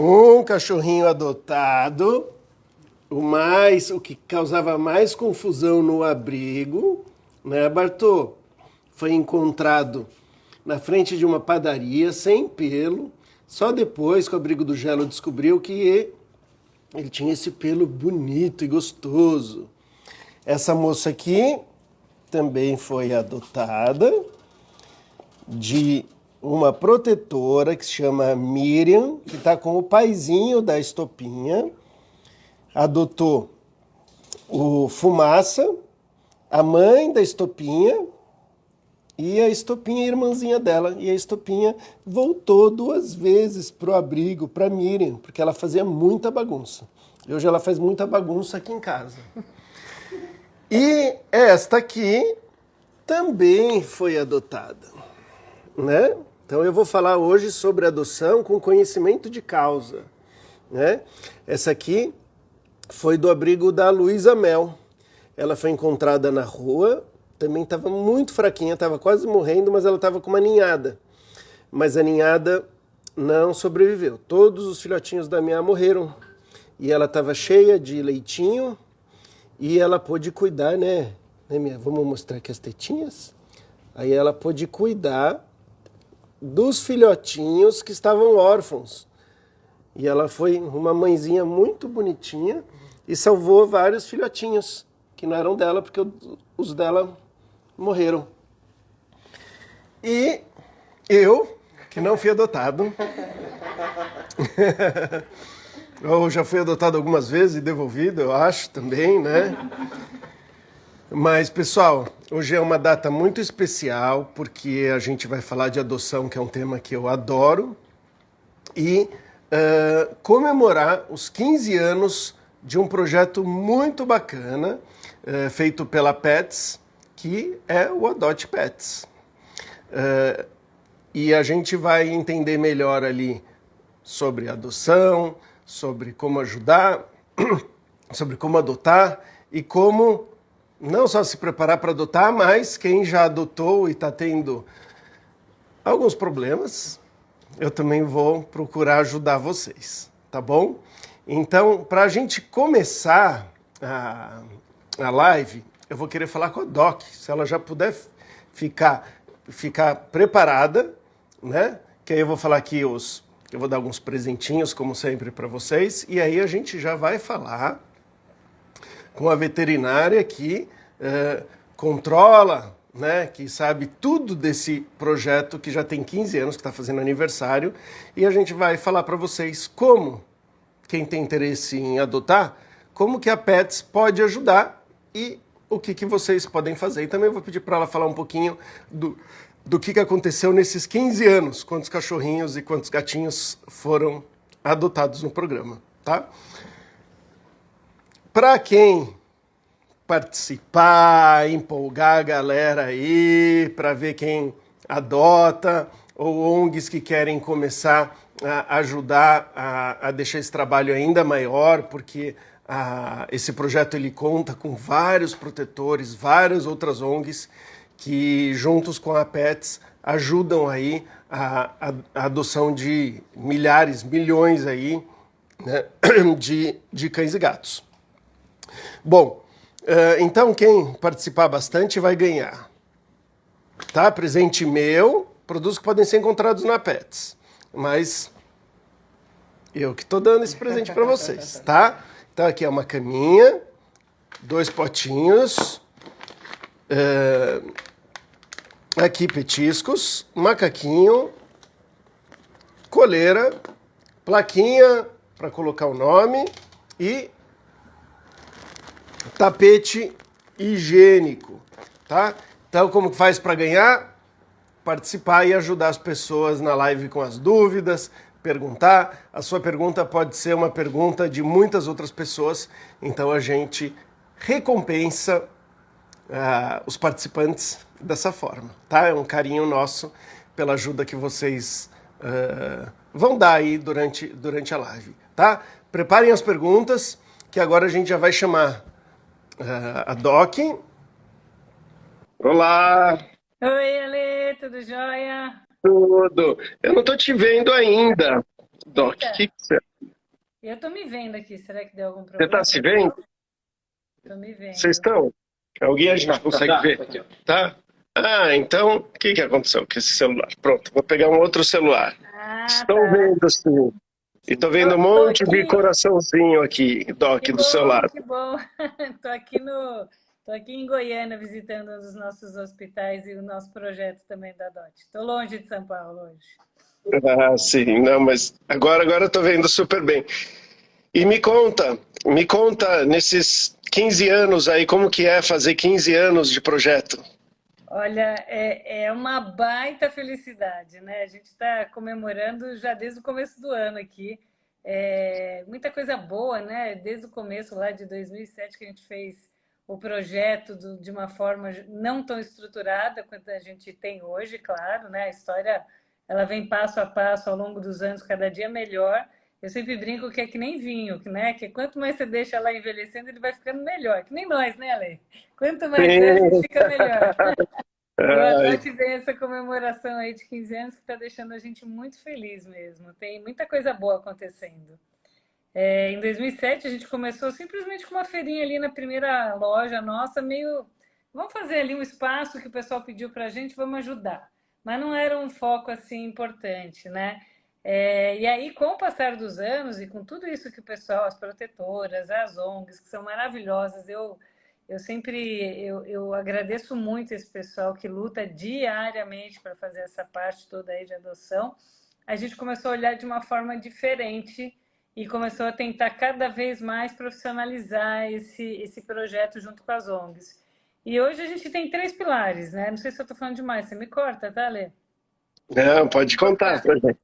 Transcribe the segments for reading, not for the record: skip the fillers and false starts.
Um cachorrinho adotado, o que causava mais confusão no abrigo, né, Bartô? Foi encontrado na frente de uma padaria, sem pelo. Só depois que o abrigo do Gelo descobriu que ele tinha esse pelo bonito e gostoso. Essa moça aqui também foi adotada de uma protetora que se chama Miriam, que está com o paizinho da Estopinha. Adotou o Fumaça, a mãe da Estopinha e a Estopinha, a irmãzinha dela. E a Estopinha voltou 2 vezes pro abrigo, para Miriam, porque ela fazia muita bagunça. E hoje ela faz muita bagunça aqui em casa. E esta aqui também foi adotada, né? Então eu vou falar hoje sobre adoção com conhecimento de causa, né? Essa aqui foi do abrigo da Luísa Mel. Ela foi encontrada na rua, também estava muito fraquinha, estava quase morrendo, mas ela estava com uma ninhada. Mas a ninhada não sobreviveu. Todos os filhotinhos da minha morreram. E ela estava cheia de leitinho e ela pôde cuidar, né? Vamos mostrar aqui as tetinhas? Aí ela pôde cuidar dos filhotinhos que estavam órfãos. E ela foi uma mãezinha muito bonitinha e salvou vários filhotinhos que não eram dela, porque os dela morreram. E eu, que não fui adotado, eu já fui adotado algumas vezes e devolvido, eu acho, também, né? Mas, pessoal, hoje é uma data muito especial, porque a gente vai falar de adoção, que é um tema que eu adoro, e comemorar os 15 anos de um projeto muito bacana, feito pela Pets, que é o Adote Pets. E a gente vai entender melhor ali sobre adoção, sobre como ajudar, sobre como adotar e como não só se preparar para adotar, mas quem já adotou e está tendo alguns problemas, eu também vou procurar ajudar vocês, tá bom? Então, para a gente começar a live, eu vou querer falar com a Doc, se ela já puder ficar preparada, né? Que aí eu vou falar aqui eu vou dar alguns presentinhos, como sempre, para vocês, e aí a gente já vai falar com a veterinária que controla, né, que sabe tudo desse projeto que já tem 15 anos, que está fazendo aniversário, e a gente vai falar para vocês como, quem tem interesse em adotar, como que a Pets pode ajudar e o que vocês podem fazer. E também vou pedir para ela falar um pouquinho do que aconteceu nesses 15 anos, quantos cachorrinhos e quantos gatinhos foram adotados no programa, tá? Para quem participar, empolgar a galera aí, para ver quem adota, ou ONGs que querem começar a ajudar a deixar esse trabalho ainda maior, porque esse projeto ele conta com vários protetores, várias outras ONGs que juntos com a Pets ajudam aí a adoção de milhares, milhões aí, né, de cães e gatos. Bom, então quem participar bastante vai ganhar, tá? Presente meu, produtos que podem ser encontrados na Pets, mas eu que estou dando esse presente para vocês, tá? Então aqui é uma caminha, 2 potinhos, aqui petiscos, macaquinho, coleira, plaquinha para colocar o nome e tapete higiênico, tá? Então, como faz para ganhar? Participar e ajudar as pessoas na live com as dúvidas, perguntar. A sua pergunta pode ser uma pergunta de muitas outras pessoas, então a gente recompensa os participantes dessa forma, tá? É um carinho nosso pela ajuda que vocês vão dar aí durante a live, tá? Preparem as perguntas, que agora a gente já vai chamar a Doc. Olá! Oi, Ale, tudo jóia? Tudo! Eu não tô te vendo ainda. Doc, Eita, você eu tô me vendo aqui. Será que deu algum está problema? se vendo? Tô me Vocês vendo. estão? Alguém a gente consegue ver? Tá? Ah, então, o que que aconteceu com esse celular? Pronto, vou pegar um outro celular. Ah, Estou tá. vendo, sim. E estou vendo um Tô monte de aqui. coraçãozinho aqui, Doc, Que do seu bom, lado. que bom. Tô aqui tô aqui em Goiânia visitando um dos nossos hospitais e o nosso projeto também da DOT. Tô longe de São Paulo hoje. Ah, sim, não, mas agora eu tô vendo super bem. E me conta, nesses 15 anos aí, como que é fazer 15 anos de projeto? Olha, é uma baita felicidade, né? A gente está comemorando já desde o começo do ano aqui. Muita coisa boa, né? Desde o começo lá de 2007 que a gente fez o projeto de uma forma não tão estruturada quanto a gente tem hoje, claro, né? A história ela vem passo a passo ao longo dos anos, cada dia melhor. Eu sempre brinco que é que nem vinho, né? Que quanto mais você deixa lá envelhecendo, ele vai ficando melhor. Que nem nós, né, Ale? Quanto mais velho, a gente Sim. fica melhor. E o Ai, Adote vem essa comemoração aí de 15 anos que está deixando a gente muito feliz mesmo. Tem muita coisa boa acontecendo. Em 2007 a gente começou simplesmente com uma feirinha ali na primeira loja nossa, meio. Vamos fazer ali um espaço que o pessoal pediu para a gente, vamos ajudar. Mas não era um foco assim importante, né? E aí, com o passar dos anos e com tudo isso que o pessoal, as protetoras, as ONGs, que são maravilhosas, eu sempre eu agradeço muito esse pessoal que luta diariamente para fazer essa parte toda aí de adoção. A gente começou a olhar de uma forma diferente e começou a tentar cada vez mais profissionalizar esse projeto junto com as ONGs. E hoje a gente tem três pilares, né? Não sei se eu estou falando demais, você me corta, tá, Lê? não, pode contar pra gente.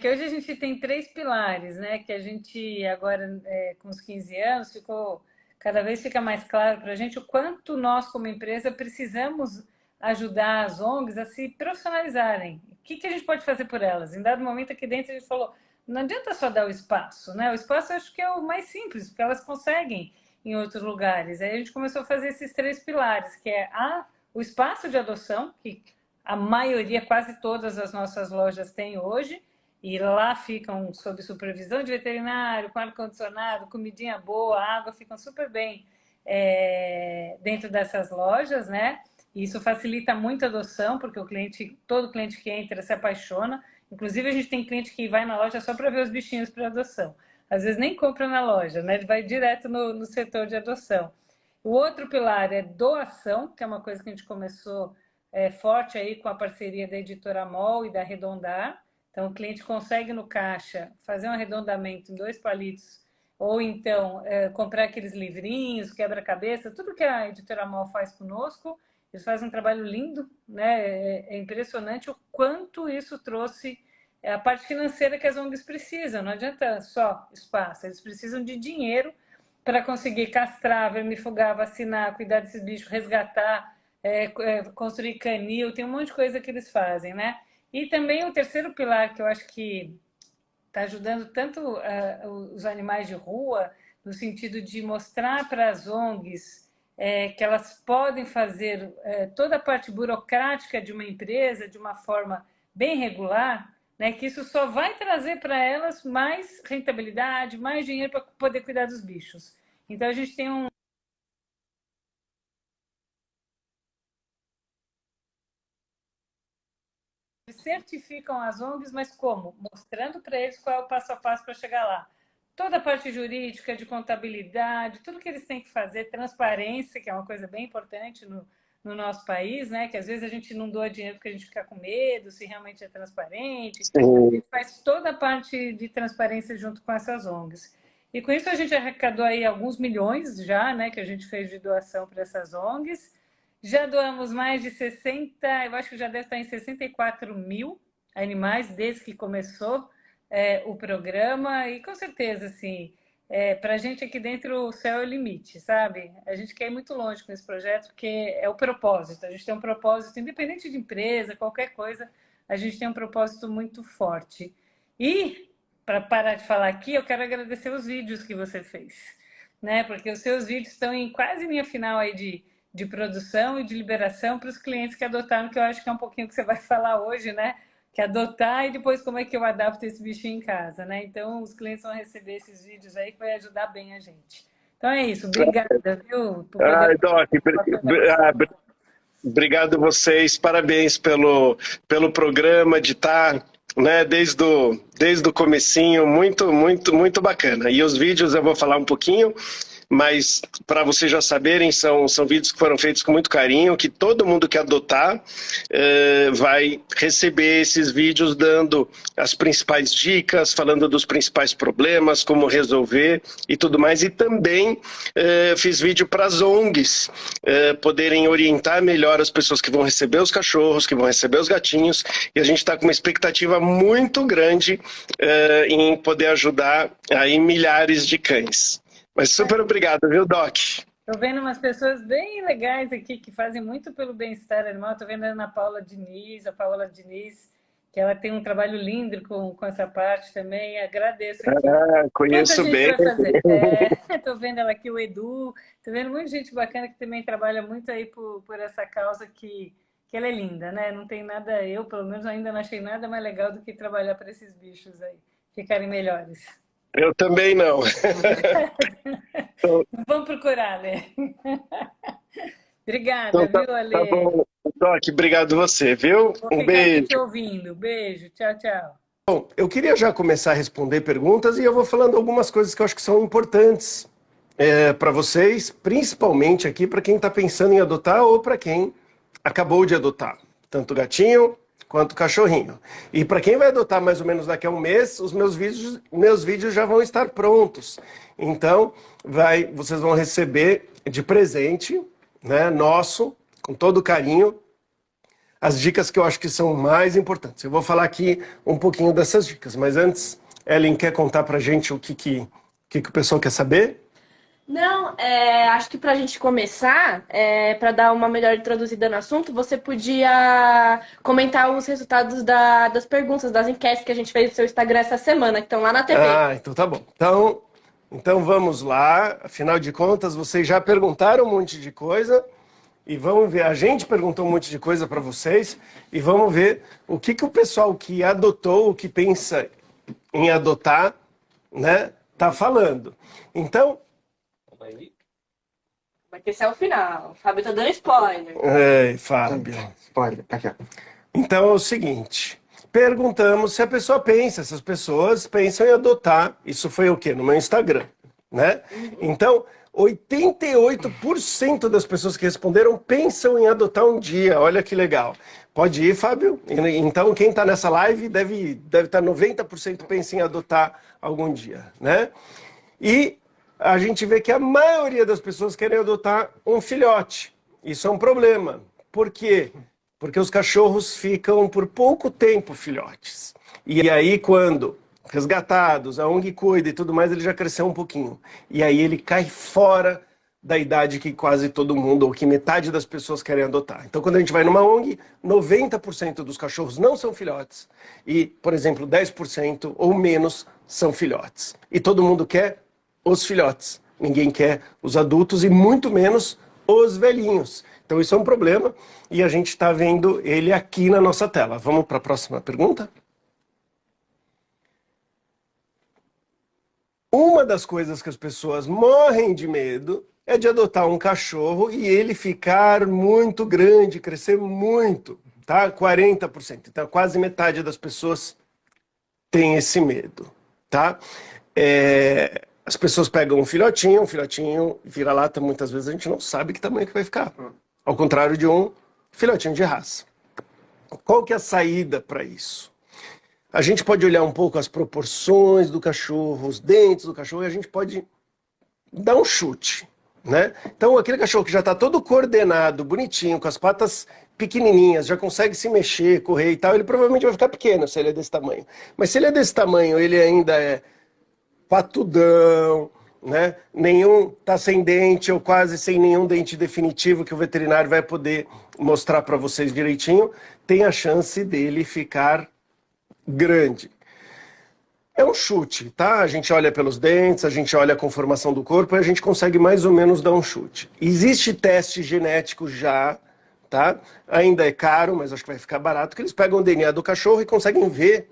Que hoje a gente tem três pilares, né? Que a gente agora, com os 15 anos, ficou cada vez fica mais claro para a gente o quanto nós, como empresa, precisamos ajudar as ONGs a se profissionalizarem. O que a gente pode fazer por elas? Em dado momento aqui dentro a gente falou, não adianta só dar o espaço, né? O espaço eu acho que é o mais simples, porque elas conseguem em outros lugares. Aí a gente começou a fazer esses três pilares, que é o espaço de adoção, que a maioria, quase todas as nossas lojas têm hoje, e lá ficam sob supervisão de veterinário, com ar-condicionado, comidinha boa, água, ficam super bem dentro dessas lojas, né? E isso facilita muito a adoção, porque todo cliente que entra se apaixona. Inclusive, a gente tem cliente que vai na loja só para ver os bichinhos para adoção. Às vezes nem compra na loja, né? Ele vai direto no setor de adoção. O outro pilar é doação, que é uma coisa que a gente começou forte aí com a parceria da Editora MOL e da Arredondar. Então, o cliente consegue no caixa fazer um arredondamento em 2 palitos, ou então comprar aqueles livrinhos, quebra-cabeça, tudo que a Editora MOL faz conosco. Eles fazem um trabalho lindo, né? É impressionante o quanto isso trouxe a parte financeira que as ONGs precisam. Não adianta só espaço, eles precisam de dinheiro para conseguir castrar, vermifugar, vacinar, cuidar desses bichos, resgatar, construir canil, tem um monte de coisa que eles fazem, né? E também o terceiro pilar que eu acho que está ajudando tanto os animais de rua, no sentido de mostrar para as ONGs que elas podem fazer toda a parte burocrática de uma empresa de uma forma bem regular, né, que isso só vai trazer para elas mais rentabilidade, mais dinheiro para poder cuidar dos bichos. Então a gente tem certificam as ONGs, mas como? Mostrando para eles qual é o passo a passo para chegar lá. Toda a parte jurídica, de contabilidade, tudo que eles têm que fazer, transparência, que é uma coisa bem importante no nosso país, né? Que às vezes a gente não doa dinheiro porque a gente fica com medo, se realmente é transparente. A Sim. gente faz toda a parte de transparência junto com essas ONGs. E com isso a gente arrecadou aí alguns milhões já, né? Que a gente fez de doação para essas ONGs. Já doamos mais de 60, eu acho que já deve estar em 64 mil animais desde que começou o programa. E com certeza, assim, para a gente aqui dentro o céu é o limite, sabe? A gente quer ir muito longe com esse projeto, porque é o propósito. A gente tem um propósito, independente de empresa, qualquer coisa, a gente tem um propósito muito forte. E, para parar de falar aqui, eu quero agradecer os vídeos que você fez, né? Porque os seus vídeos estão em quase linha final aí de produção e de liberação para os clientes que adotaram, que eu acho que é um pouquinho que você vai falar hoje, né? que adotar e depois como é que eu adapto esse bichinho em casa, né? Então, os clientes vão receber esses vídeos aí que vai ajudar bem a gente. Então é isso, obrigada, viu, por poder Ai, Doc, obrigado vocês, parabéns pelo programa de estar, né, desde o comecinho, muito bacana. E os vídeos eu vou falar um pouquinho, mas para vocês já saberem, são vídeos que foram feitos com muito carinho, que todo mundo que adotar vai receber esses vídeos dando as principais dicas, falando dos principais problemas, como resolver e tudo mais. E também fiz vídeo para as ONGs poderem orientar melhor as pessoas que vão receber os cachorros, que vão receber os gatinhos, e a gente está com uma expectativa muito grande em poder ajudar aí milhares de cães. Mas super obrigado, viu, Doc? Estou vendo umas pessoas bem legais aqui que fazem muito pelo bem-estar animal. Estou vendo a Ana Paula Diniz, a Paola Diniz, que ela tem um trabalho lindo com essa parte também. Agradeço aqui. Conheço bem. Estou vendo ela aqui, o Edu. Estou vendo muita gente bacana que também trabalha muito aí por essa causa que ela é linda, né? Não tem nada, eu pelo menos ainda não achei nada mais legal do que trabalhar para esses bichos aí ficarem melhores. Eu também não. Vamos procurar, né? Obrigada, então, viu, Ale? Tá bom, Doc, obrigado você, viu? Um beijo. Te ouvindo. Beijo, tchau, tchau. Bom, eu queria já começar a responder perguntas e eu vou falando algumas coisas que eu acho que são importantes para vocês, principalmente aqui para quem está pensando em adotar ou para quem acabou de adotar, tanto gatinho quanto cachorrinho. E para quem vai adotar mais ou menos daqui a um mês, os meus vídeos já vão estar prontos. Então, vocês vão receber de presente, né, nosso, com todo carinho, as dicas que eu acho que são mais importantes. Eu vou falar aqui um pouquinho dessas dicas, mas antes, Ellen, quer contar pra gente o que o pessoal quer saber? Não, acho que para a gente começar, para dar uma melhor introduzida no assunto, você podia comentar os resultados das perguntas, das enquetes que a gente fez no seu Instagram essa semana, que estão lá na TV. Ah, então tá bom. Então vamos lá. Afinal de contas, vocês já perguntaram um monte de coisa e vamos ver. A gente perguntou um monte de coisa para vocês e vamos ver o que o pessoal que adotou, o que pensa em adotar, né, tá falando. Então... Vai ter ao final. O Fábio tá dando spoiler. Fábio. Spoiler, tá aqui. Então é o seguinte, perguntamos se se as pessoas pensam em adotar. Isso foi o quê? No meu Instagram, né? Então, 88% das pessoas que responderam pensam em adotar um dia. Olha que legal. Pode ir, Fábio? Então, quem está nessa live deve estar 90% pensa em adotar algum dia, né? E a gente vê que a maioria das pessoas querem adotar um filhote. Isso é um problema. Por quê? Porque os cachorros ficam por pouco tempo filhotes. E aí, quando resgatados, a ONG cuida e tudo mais, ele já cresceu um pouquinho. E aí ele cai fora da idade que quase todo mundo, ou que metade das pessoas querem adotar. Então, quando a gente vai numa ONG, 90% dos cachorros não são filhotes. E, por exemplo, 10% ou menos são filhotes. E todo mundo quer os filhotes. Ninguém quer os adultos e muito menos os velhinhos. Então isso é um problema e a gente está vendo ele aqui na nossa tela. Vamos para a próxima pergunta? Uma das coisas que as pessoas morrem de medo é de adotar um cachorro e ele ficar muito grande, crescer muito, tá? 40%. Então quase metade das pessoas tem esse medo, tá? As pessoas pegam um filhotinho vira-lata, muitas vezes a gente não sabe que tamanho que vai ficar. Ao contrário de um filhotinho de raça. Qual que é a saída para isso? A gente pode olhar um pouco as proporções do cachorro, os dentes do cachorro, e a gente pode dar um chute, né? Então aquele cachorro que já está todo coordenado, bonitinho, com as patas pequenininhas, já consegue se mexer, correr e tal, ele provavelmente vai ficar pequeno se ele é desse tamanho. Mas se ele é desse tamanho, ele ainda é patudão, né? Nenhum tá sem dente ou quase sem nenhum dente definitivo que o veterinário vai poder mostrar para vocês direitinho, tem a chance dele ficar grande. É um chute, tá? A gente olha pelos dentes, a gente olha a conformação do corpo e a gente consegue mais ou menos dar um chute. Existe teste genético já tá? Ainda é caro, mas acho que vai ficar barato, que eles pegam o DNA do cachorro e conseguem ver.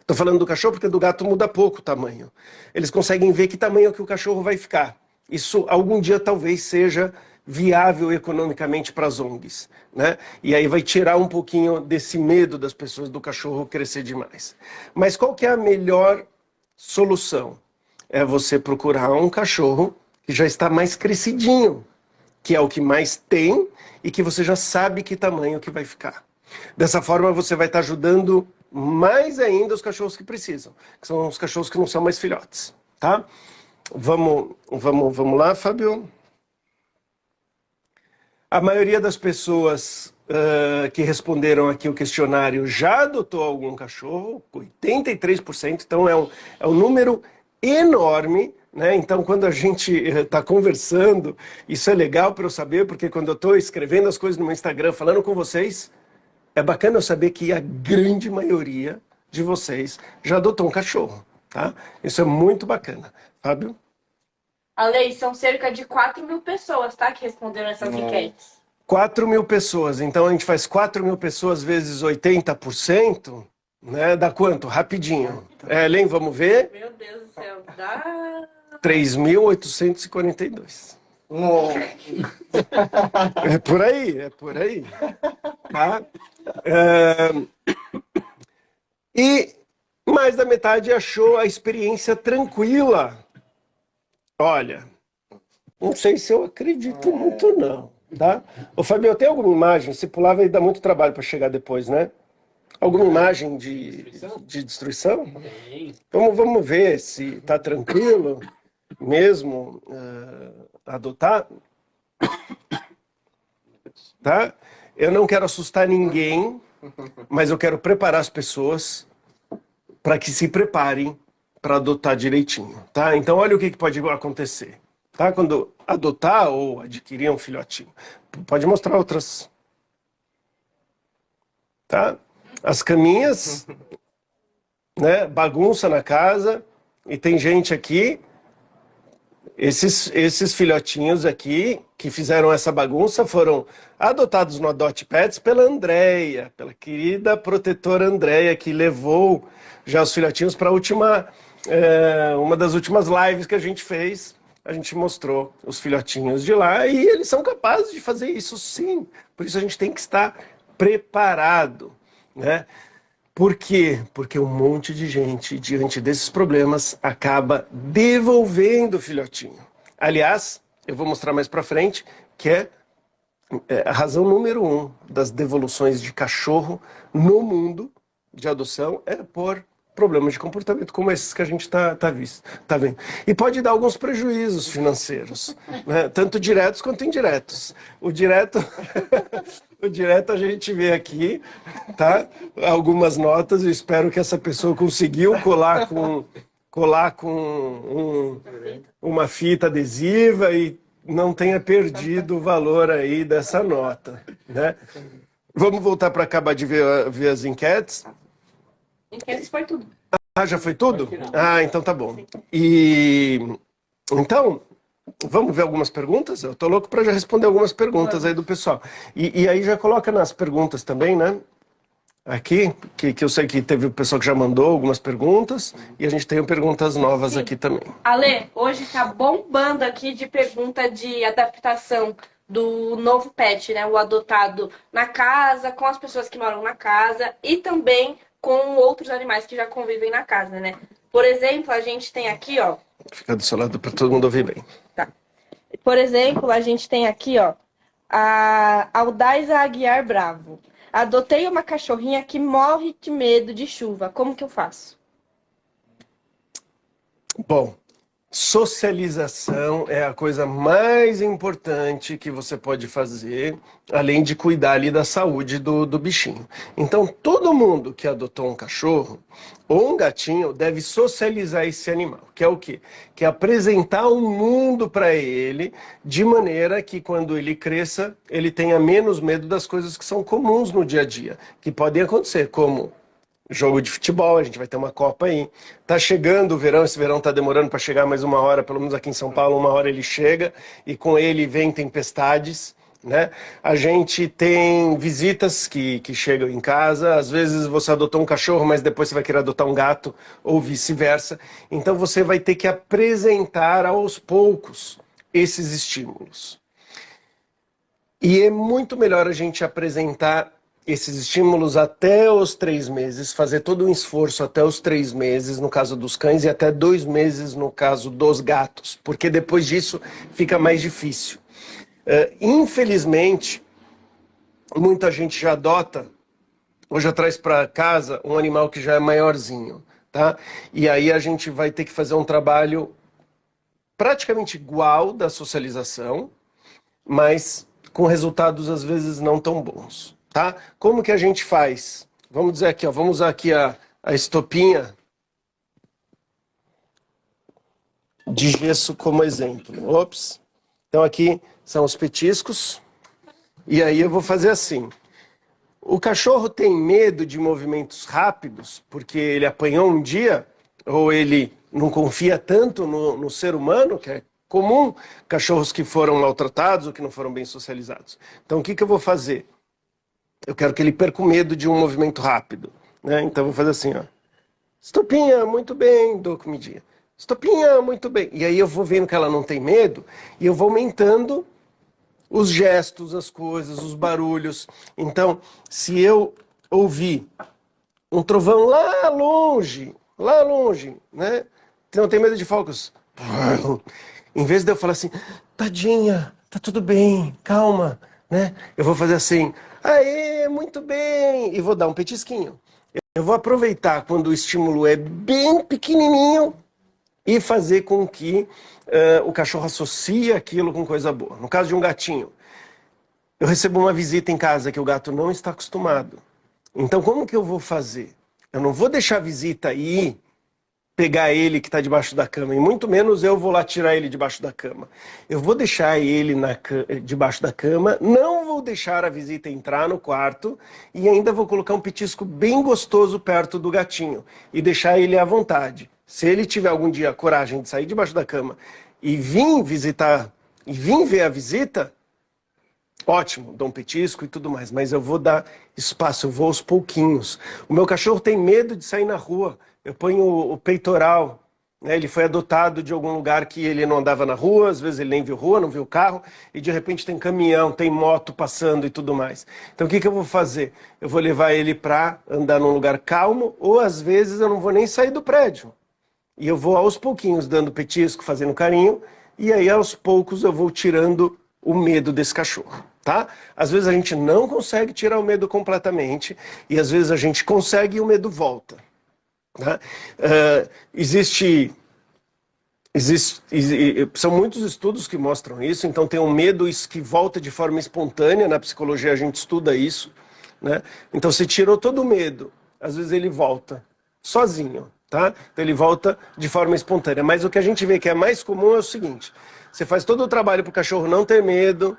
Estou falando do cachorro porque do gato muda pouco o tamanho. Eles conseguem ver que tamanho que o cachorro vai ficar. Isso algum dia talvez seja viável economicamente para as ONGs, né? E aí vai tirar um pouquinho desse medo das pessoas do cachorro crescer demais. Mas qual que é a melhor solução? É você procurar um cachorro que já está mais crescidinho, que é o que mais tem e que você já sabe que tamanho que vai ficar. Dessa forma você vai estar ajudando mais ainda os cachorros que precisam, que são os cachorros que não são mais filhotes, tá? Vamos lá, Fábio. A maioria das pessoas que responderam aqui o questionário já adotou algum cachorro, 83%, então é um número enorme, né? Então, quando a gente está conversando, isso é legal para eu saber, porque quando eu estou escrevendo as coisas no meu Instagram, falando com vocês, é bacana eu saber que a grande maioria de vocês já adotou um cachorro, tá? Isso é muito bacana. Fábio? Ale, são cerca de 4.000 pessoas, tá? Que responderam essas enquetes. 4.000 pessoas. Então a gente faz 4.000 pessoas vezes 80%, né? Dá quanto? Rapidinho. Ellen, vamos ver? Meu Deus do céu, dá... 3.842. É por aí, é por aí. Tá? E mais da metade achou a experiência tranquila. Olha, não sei se eu acredito muito não, tá? Ô Fabio, tem alguma imagem? Se pular vai dar muito trabalho para chegar depois, né? Alguma imagem de destruição? Vamos ver se tá tranquilo mesmo adotar. Tá? Eu não quero assustar ninguém, mas eu quero preparar as pessoas para que se preparem para adotar direitinho, tá? Então olha o que pode acontecer, tá? Quando adotar ou adquirir um filhotinho. Pode mostrar outras, tá? As caminhas, né? Bagunça na casa e tem gente aqui, esses filhotinhos aqui que fizeram essa bagunça foram adotados no Adote Pets pela Andréia, pela querida protetora Andréia, que levou já os filhotinhos para uma das últimas lives que a gente fez. A gente mostrou os filhotinhos de lá e eles são capazes de fazer isso sim. Por isso a gente tem que estar preparado, né? Por quê? Porque um monte de gente, diante desses problemas, acaba devolvendo o filhotinho. Aliás, eu vou mostrar mais pra frente, que é a razão número 1 das devoluções de cachorro no mundo de adoção é por problemas de comportamento como esses que a gente tá vendo. E pode dar alguns prejuízos financeiros, né? Tanto diretos quanto indiretos. O direto a gente vê aqui, tá? Algumas notas, eu espero que essa pessoa conseguiu colar com uma fita adesiva e não tenha perdido o valor aí dessa nota, né? Vamos voltar para acabar de ver as enquetes. Enquetes foi tudo. Ah, já foi tudo? Ah, então tá bom. Então, vamos ver algumas perguntas? Eu tô louco para já responder algumas perguntas aí do pessoal. E aí já coloca nas perguntas também, né? Aqui, que eu sei que teve o pessoal que já mandou algumas perguntas, e a gente tem perguntas novas aqui também. Ale, hoje tá bombando aqui de pergunta de adaptação do novo pet, né? O adotado na casa, com as pessoas que moram na casa e também com outros animais que já convivem na casa, né? Por exemplo, a gente tem aqui, ó... Fica do seu lado para todo mundo ouvir bem. Tá. Por exemplo, a gente tem aqui, ó, a Aldaiza Aguiar Bravo. Adotei uma cachorrinha que morre de medo de chuva. Como que eu faço? Bom, socialização é a coisa mais importante que você pode fazer, além de cuidar ali da saúde do bichinho. Então, todo mundo que adotou um cachorro ou um gatinho deve socializar esse animal, que é o quê? Que é apresentar um mundo para ele, de maneira que quando ele cresça, ele tenha menos medo das coisas que são comuns no dia a dia, que podem acontecer, como jogo de futebol, a gente vai ter uma Copa aí. Tá chegando o verão, esse verão tá demorando para chegar mais uma hora, pelo menos aqui em São Paulo, uma hora ele chega, e com ele vem tempestades, né? A gente tem visitas que chegam em casa, às vezes você adotou um cachorro, mas depois você vai querer adotar um gato, ou vice-versa. Então você vai ter que apresentar aos poucos esses estímulos. E é muito melhor a gente apresentar esses estímulos até os 3 meses, fazer todo um esforço até os 3 meses, no caso dos cães, e até 2 meses no caso dos gatos, porque depois disso fica mais difícil. Infelizmente, muita gente já adota, ou já traz para casa um animal que já é maiorzinho, tá? E aí a gente vai ter que fazer um trabalho praticamente igual da socialização, mas com resultados às vezes não tão bons, tá? Como que a gente faz? Vamos dizer aqui, ó, vamos usar aqui a estopinha de gesso como exemplo. Ops. Então aqui são os petiscos, e aí eu vou fazer assim. O cachorro tem medo de movimentos rápidos, porque ele apanhou um dia, ou ele não confia tanto no ser humano, que é comum, cachorros que foram maltratados ou que não foram bem socializados. Então o que eu vou fazer? Eu quero que ele perca o medo de um movimento rápido, né? Então eu vou fazer assim, ó. Estopinha, muito bem, dou comidinha. Estopinha, muito bem. E aí eu vou vendo que ela não tem medo, e eu vou aumentando os gestos, as coisas, os barulhos. Então, se eu ouvir um trovão lá longe, né? Não tem medo de fogos. Em vez de eu falar assim, tadinha, tá tudo bem, calma, né? Eu vou fazer assim, aê, muito bem, e vou dar um petisquinho. Eu vou aproveitar quando o estímulo é bem pequenininho e fazer com que o cachorro associe aquilo com coisa boa. No caso de um gatinho, eu recebo uma visita em casa que o gato não está acostumado. Então, como que eu vou fazer? Eu não vou deixar a visita ir pegar ele que está debaixo da cama, e muito menos eu vou lá tirar ele debaixo da cama. Eu vou deixar ele debaixo da cama, não vou deixar a visita entrar no quarto e ainda vou colocar um petisco bem gostoso perto do gatinho e deixar ele à vontade. Se ele tiver algum dia a coragem de sair debaixo da cama e vir visitar, e vir ver a visita, ótimo, dou um petisco e tudo mais, mas eu vou dar espaço, eu vou aos pouquinhos. O meu cachorro tem medo de sair na rua, eu ponho o peitoral, né? Ele foi adotado de algum lugar que ele não andava na rua, às vezes ele nem viu rua, não viu carro, e de repente tem caminhão, tem moto passando e tudo mais. Então o que eu vou fazer? Eu vou levar ele para andar num lugar calmo, ou às vezes eu não vou nem sair do prédio. E eu vou aos pouquinhos dando petisco, fazendo carinho, e aí aos poucos eu vou tirando o medo desse cachorro, tá? Às vezes a gente não consegue tirar o medo completamente, e às vezes a gente consegue e o medo volta. Tá? São muitos estudos que mostram isso, então tem um medo que volta de forma espontânea, na psicologia a gente estuda isso, né? Então você tirou todo o medo, às vezes ele volta sozinho. Tá? Então ele volta de forma espontânea. Mas o que a gente vê que é mais comum é o seguinte: você faz todo o trabalho para o cachorro não ter medo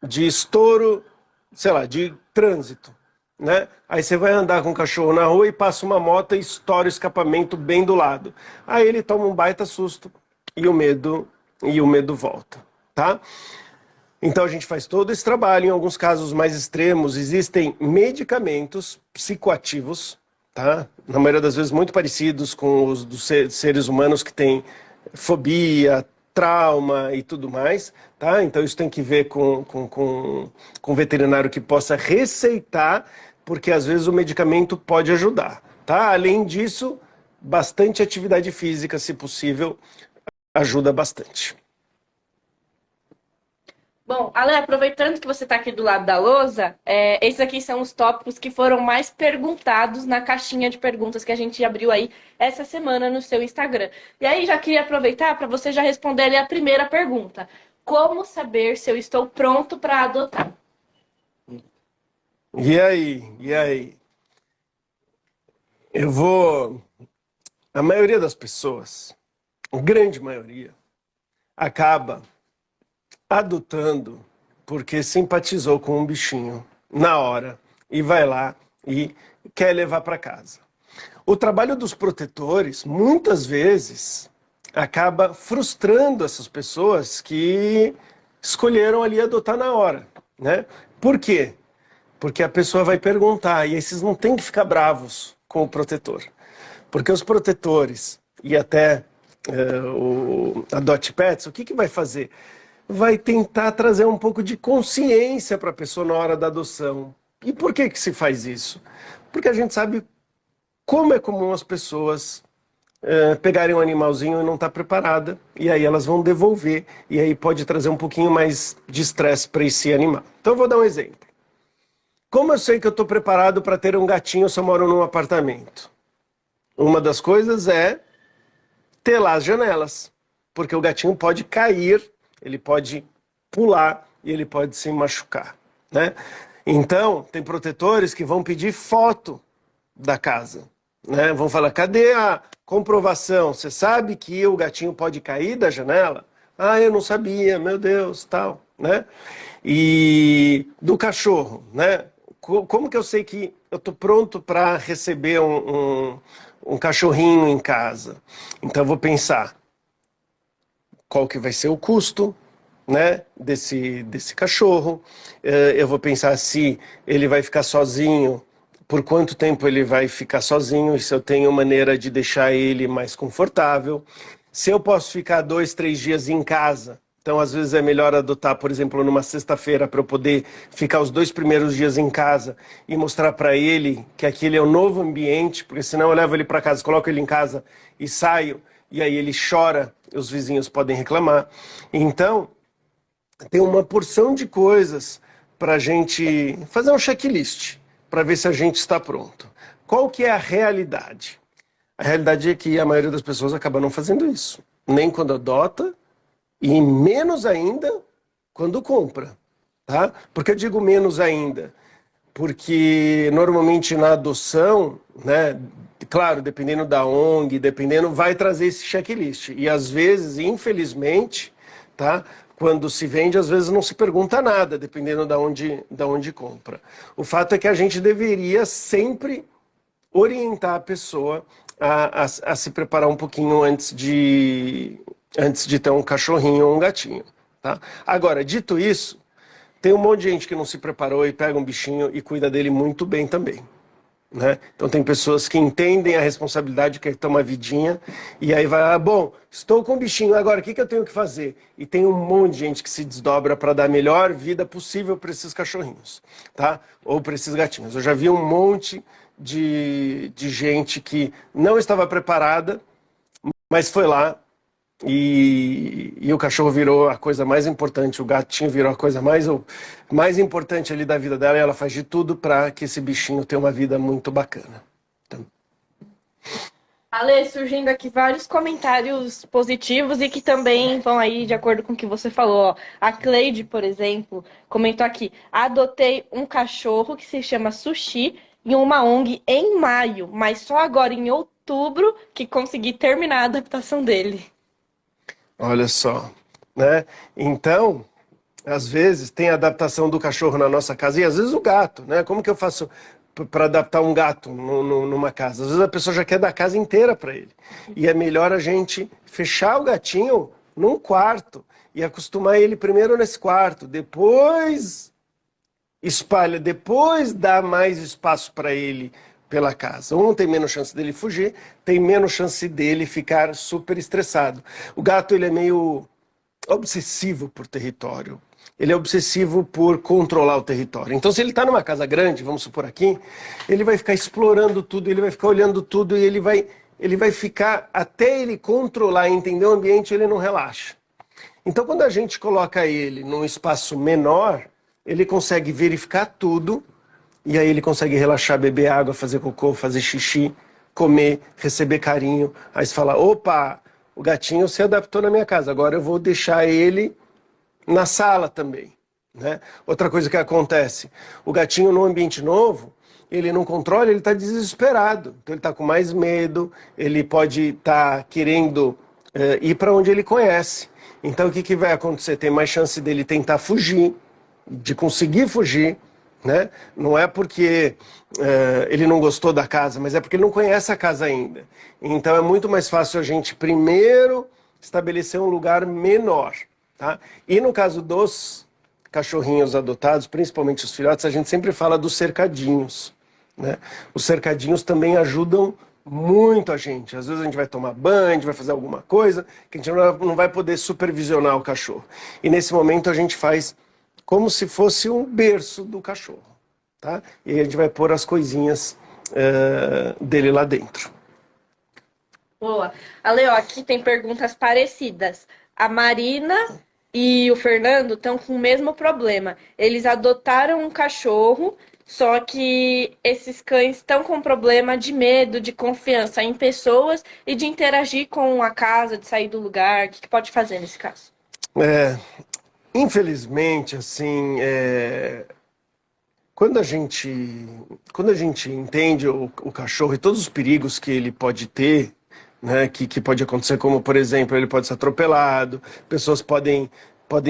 de estouro, sei lá, de trânsito, né? Aí você vai andar com o cachorro na rua e passa uma moto e estoura o escapamento bem do lado. Aí ele toma um baita susto e o medo volta, tá? Então a gente faz todo esse trabalho. Em alguns casos mais extremos existem medicamentos psicoativos, tá? Na maioria das vezes muito parecidos com os dos seres humanos que têm fobia, trauma e tudo mais, tá? Então isso tem que ver com um veterinário que possa receitar, porque às vezes o medicamento pode ajudar, tá? Além disso, bastante atividade física, se possível, ajuda bastante. Bom, Ale, aproveitando que você está aqui do lado da lousa, esses aqui são os tópicos que foram mais perguntados na caixinha de perguntas que a gente abriu aí essa semana no seu Instagram. E aí já queria aproveitar para você já responder ali a primeira pergunta. Como saber se eu estou pronto para adotar? E aí? A maioria das pessoas, a grande maioria, acaba adotando porque simpatizou com um bichinho na hora e vai lá e quer levar para casa. O trabalho dos protetores, muitas vezes, acaba frustrando essas pessoas que escolheram ali adotar na hora. né? Por quê? Porque a pessoa vai perguntar, e aí vocês não têm que ficar bravos com o protetor. Porque os protetores e até a Dot Pets, o que vai fazer? Vai tentar trazer um pouco de consciência para a pessoa na hora da adoção. E por que se faz isso? Porque a gente sabe como é comum as pessoas pegarem um animalzinho e não estar preparada, e aí elas vão devolver, e aí pode trazer um pouquinho mais de estresse para esse animal. Então eu vou dar um exemplo. Como eu sei que eu estou preparado para ter um gatinho se eu moro num apartamento? Uma das coisas é ter lá as janelas, porque o gatinho pode cair, ele pode pular e ele pode se machucar, né? Então, tem protetores que vão pedir foto da casa, né? Vão falar, cadê a comprovação? Você sabe que o gatinho pode cair da janela? Ah, eu não sabia, meu Deus, tal, né? E do cachorro, né? Como que eu sei que eu estou pronto para receber um cachorrinho em casa? Então eu vou pensar qual que vai ser o custo, né, desse cachorro. Eu vou pensar se ele vai ficar sozinho, por quanto tempo ele vai ficar sozinho, e se eu tenho maneira de deixar ele mais confortável. Se eu posso ficar 2, 3 dias em casa, então às vezes é melhor adotar, por exemplo, numa sexta-feira para eu poder ficar os 2 primeiros dias em casa e mostrar para ele que aquele é um novo ambiente, porque senão eu levo ele para casa, coloco ele em casa e saio, e aí ele chora, os vizinhos podem reclamar. Então, tem uma porção de coisas para a gente fazer um checklist, para ver se a gente está pronto. Qual que é a realidade? A realidade é que a maioria das pessoas acaba não fazendo isso. Nem quando adota, e menos ainda quando compra. Tá? Por que eu digo menos ainda? Porque normalmente na adoção, né, claro, dependendo da ONG, dependendo, vai trazer esse checklist. E às vezes, infelizmente, tá? Quando se vende, às vezes não se pergunta nada, dependendo da onde compra. O fato é que a gente deveria sempre orientar a pessoa a se preparar um pouquinho antes de ter um cachorrinho ou um gatinho. Tá? Agora, dito isso, tem um monte de gente que não se preparou e pega um bichinho e cuida dele muito bem também. Né? Então tem pessoas que entendem a responsabilidade, que é ter uma vidinha, e aí vai, bom, estou com o bichinho, agora o que eu tenho que fazer? E tem um monte de gente que se desdobra para dar a melhor vida possível para esses cachorrinhos, tá? Ou para esses gatinhos. Eu já vi um monte de gente que não estava preparada, mas foi lá e o cachorro virou a coisa mais importante, o gatinho virou a coisa mais importante ali da vida dela, e ela faz de tudo para que esse bichinho tenha uma vida muito bacana. Então... Ale, surgindo aqui vários comentários positivos e que também vão aí de acordo com o que você falou. Ó. A Cleide, por exemplo, comentou aqui: adotei um cachorro que se chama Sushi em uma ONG em maio, mas só agora em outubro que consegui terminar a adaptação dele. Olha só, né? Então, às vezes tem a adaptação do cachorro na nossa casa e às vezes o gato, né? Como que eu faço para adaptar um gato numa casa? Às vezes a pessoa já quer dar a casa inteira para ele. E é melhor a gente fechar o gatinho num quarto e acostumar ele primeiro nesse quarto, depois espalha, depois dá mais espaço para ele pela casa. Um tem menos chance dele fugir, tem menos chance dele ficar super estressado. O gato, ele é meio obsessivo por território. Ele é obsessivo por controlar o território. Então, se ele está numa casa grande, vamos supor aqui, ele vai ficar explorando tudo, ele vai ficar olhando tudo e ele vai ficar, até ele controlar e entender o ambiente, ele não relaxa. Então, quando a gente coloca ele num espaço menor, ele consegue verificar tudo. E aí ele consegue relaxar, beber água, fazer cocô, fazer xixi, comer, receber carinho. Aí você fala, opa, o gatinho se adaptou na minha casa, agora eu vou deixar ele na sala também. Né? Outra coisa que acontece, o gatinho num ambiente novo, ele não controla, ele está desesperado. Então ele está com mais medo, ele pode estar querendo ir para onde ele conhece. Então o que vai acontecer? Tem mais chance dele tentar fugir, de conseguir fugir. Né? Não é porque ele não gostou da casa, mas é porque ele não conhece a casa ainda. Então é muito mais fácil a gente primeiro estabelecer um lugar menor. Tá? E no caso dos cachorrinhos adotados, principalmente os filhotes, a gente sempre fala dos cercadinhos, né? Os cercadinhos também ajudam muito a gente. Às vezes a gente vai tomar banho, a gente vai fazer alguma coisa, que a gente não vai poder supervisionar o cachorro. E nesse momento a gente faz como se fosse um berço do cachorro, tá? E aí a gente vai pôr as coisinhas dele lá dentro. Boa. Ale, ó, aqui tem perguntas parecidas. A Marina e o Fernando estão com o mesmo problema. Eles adotaram um cachorro, só que esses cães estão com problema de medo, de confiança em pessoas e de interagir com a casa, de sair do lugar. O que pode fazer nesse caso? Infelizmente, assim, quando a gente entende o cachorro e todos os perigos que ele pode ter, né, que pode acontecer, como, por exemplo, ele pode ser atropelado, pessoas podem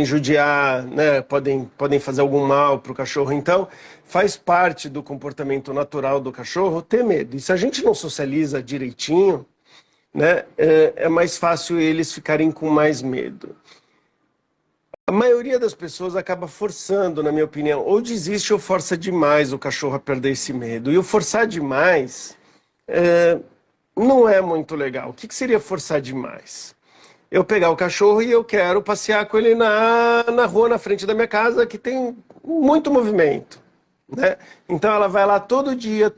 judiar, né, podem fazer algum mal para o cachorro. Então, faz parte do comportamento natural do cachorro ter medo. E se a gente não socializa direitinho, né, é mais fácil eles ficarem com mais medo. A maioria das pessoas acaba forçando, na minha opinião, ou desiste ou força demais o cachorro a perder esse medo. E o forçar demais não é muito legal. O que seria forçar demais? Eu pegar o cachorro e eu quero passear com ele na rua, na frente da minha casa, que tem muito movimento, né? Então ela vai lá todo dia,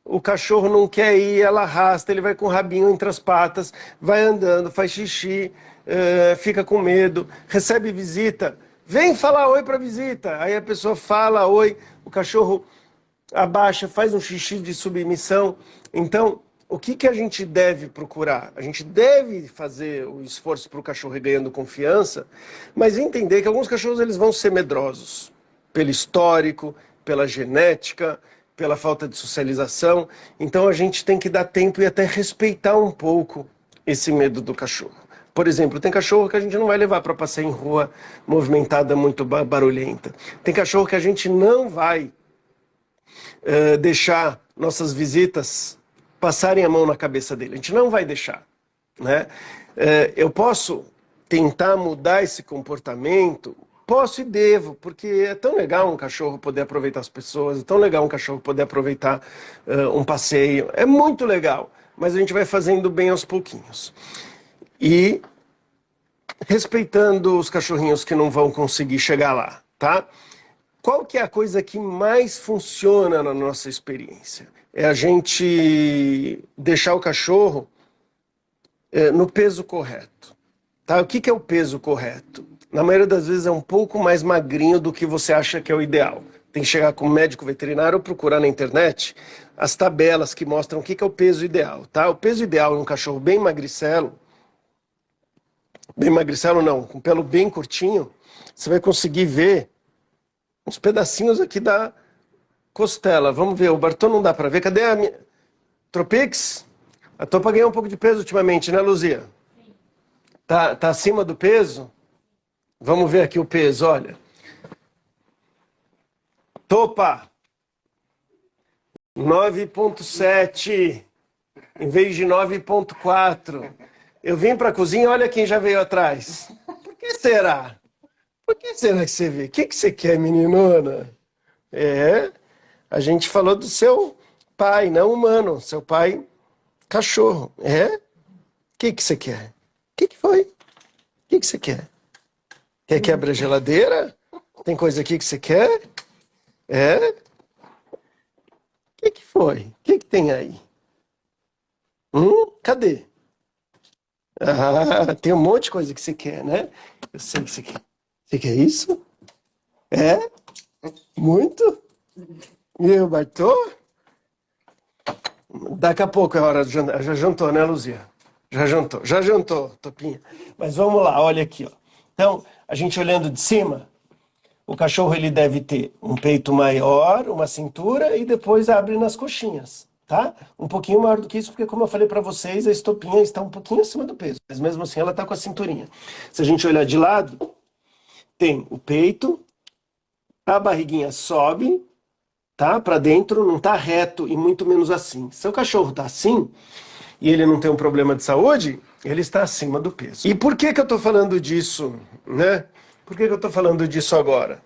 o cachorro não quer ir, ela arrasta, ele vai com o rabinho entre as patas, vai andando, faz xixi, fica com medo, recebe visita, vem falar oi para visita. Aí a pessoa fala oi, o cachorro abaixa, faz um xixi de submissão. Então, o que a gente deve procurar? A gente deve fazer o esforço para o cachorro ir ganhando confiança, mas entender que alguns cachorros eles vão ser medrosos, pelo histórico, pela genética, pela falta de socialização. Então a gente tem que dar tempo e até respeitar um pouco esse medo do cachorro. Por exemplo, tem cachorro que a gente não vai levar para passear em rua movimentada, muito barulhenta. Tem cachorro que a gente não vai deixar nossas visitas passarem a mão na cabeça dele. A gente não vai deixar, né? Eu posso tentar mudar esse comportamento? Posso e devo, porque é tão legal um cachorro poder aproveitar as pessoas, é tão legal um cachorro poder aproveitar um passeio. É muito legal, mas a gente vai fazendo bem aos pouquinhos. E respeitando os cachorrinhos que não vão conseguir chegar lá, tá? Qual que é a coisa que mais funciona na nossa experiência? É a gente deixar o cachorro no peso correto. Tá? O que é o peso correto? Na maioria das vezes é um pouco mais magrinho do que você acha que é o ideal. Tem que chegar com um médico veterinário ou procurar na internet as tabelas que mostram o que é o peso ideal. Tá? O peso ideal em um cachorro bem magricelo não, com pelo bem curtinho, você vai conseguir ver uns pedacinhos aqui da costela. Vamos ver, o Bartô não dá pra ver. Cadê a minha... Tropix? A Topa ganhou um pouco de peso ultimamente, né, Luzia? Sim. Tá acima do peso? Vamos ver aqui o peso, olha. Topa! 9,7 em vez de 9,4. Eu vim pra cozinha, olha quem já veio atrás. Por que será? Por que será que você vê? O que você quer, meninona? A gente falou do seu pai, não humano. Seu pai, cachorro. O que você quer? O que foi? O que você quer? Quer que abra a geladeira? Tem coisa aqui que você quer? O que foi? O que tem aí? Cadê? Tem um monte de coisa que você quer, né? Eu sei que você quer. Você quer isso? Muito? E o Bartô? Daqui a pouco é hora de jantar. Já jantou, né, Luzia? Já jantou, Topinha. Mas vamos lá, olha aqui, ó. Então, a gente olhando de cima, o cachorro ele deve ter um peito maior, uma cintura e depois abre nas coxinhas, tá? Um pouquinho maior do que isso, porque como eu falei pra vocês, a estopinha está um pouquinho acima do peso. Mas mesmo assim ela tá com a cinturinha. Se a gente olhar de lado, tem o peito, a barriguinha sobe, tá? Pra dentro, não tá reto e muito menos assim. Se o cachorro tá assim e ele não tem um problema de saúde, ele está acima do peso. E por que eu tô falando disso, né? Por que eu estou falando disso agora?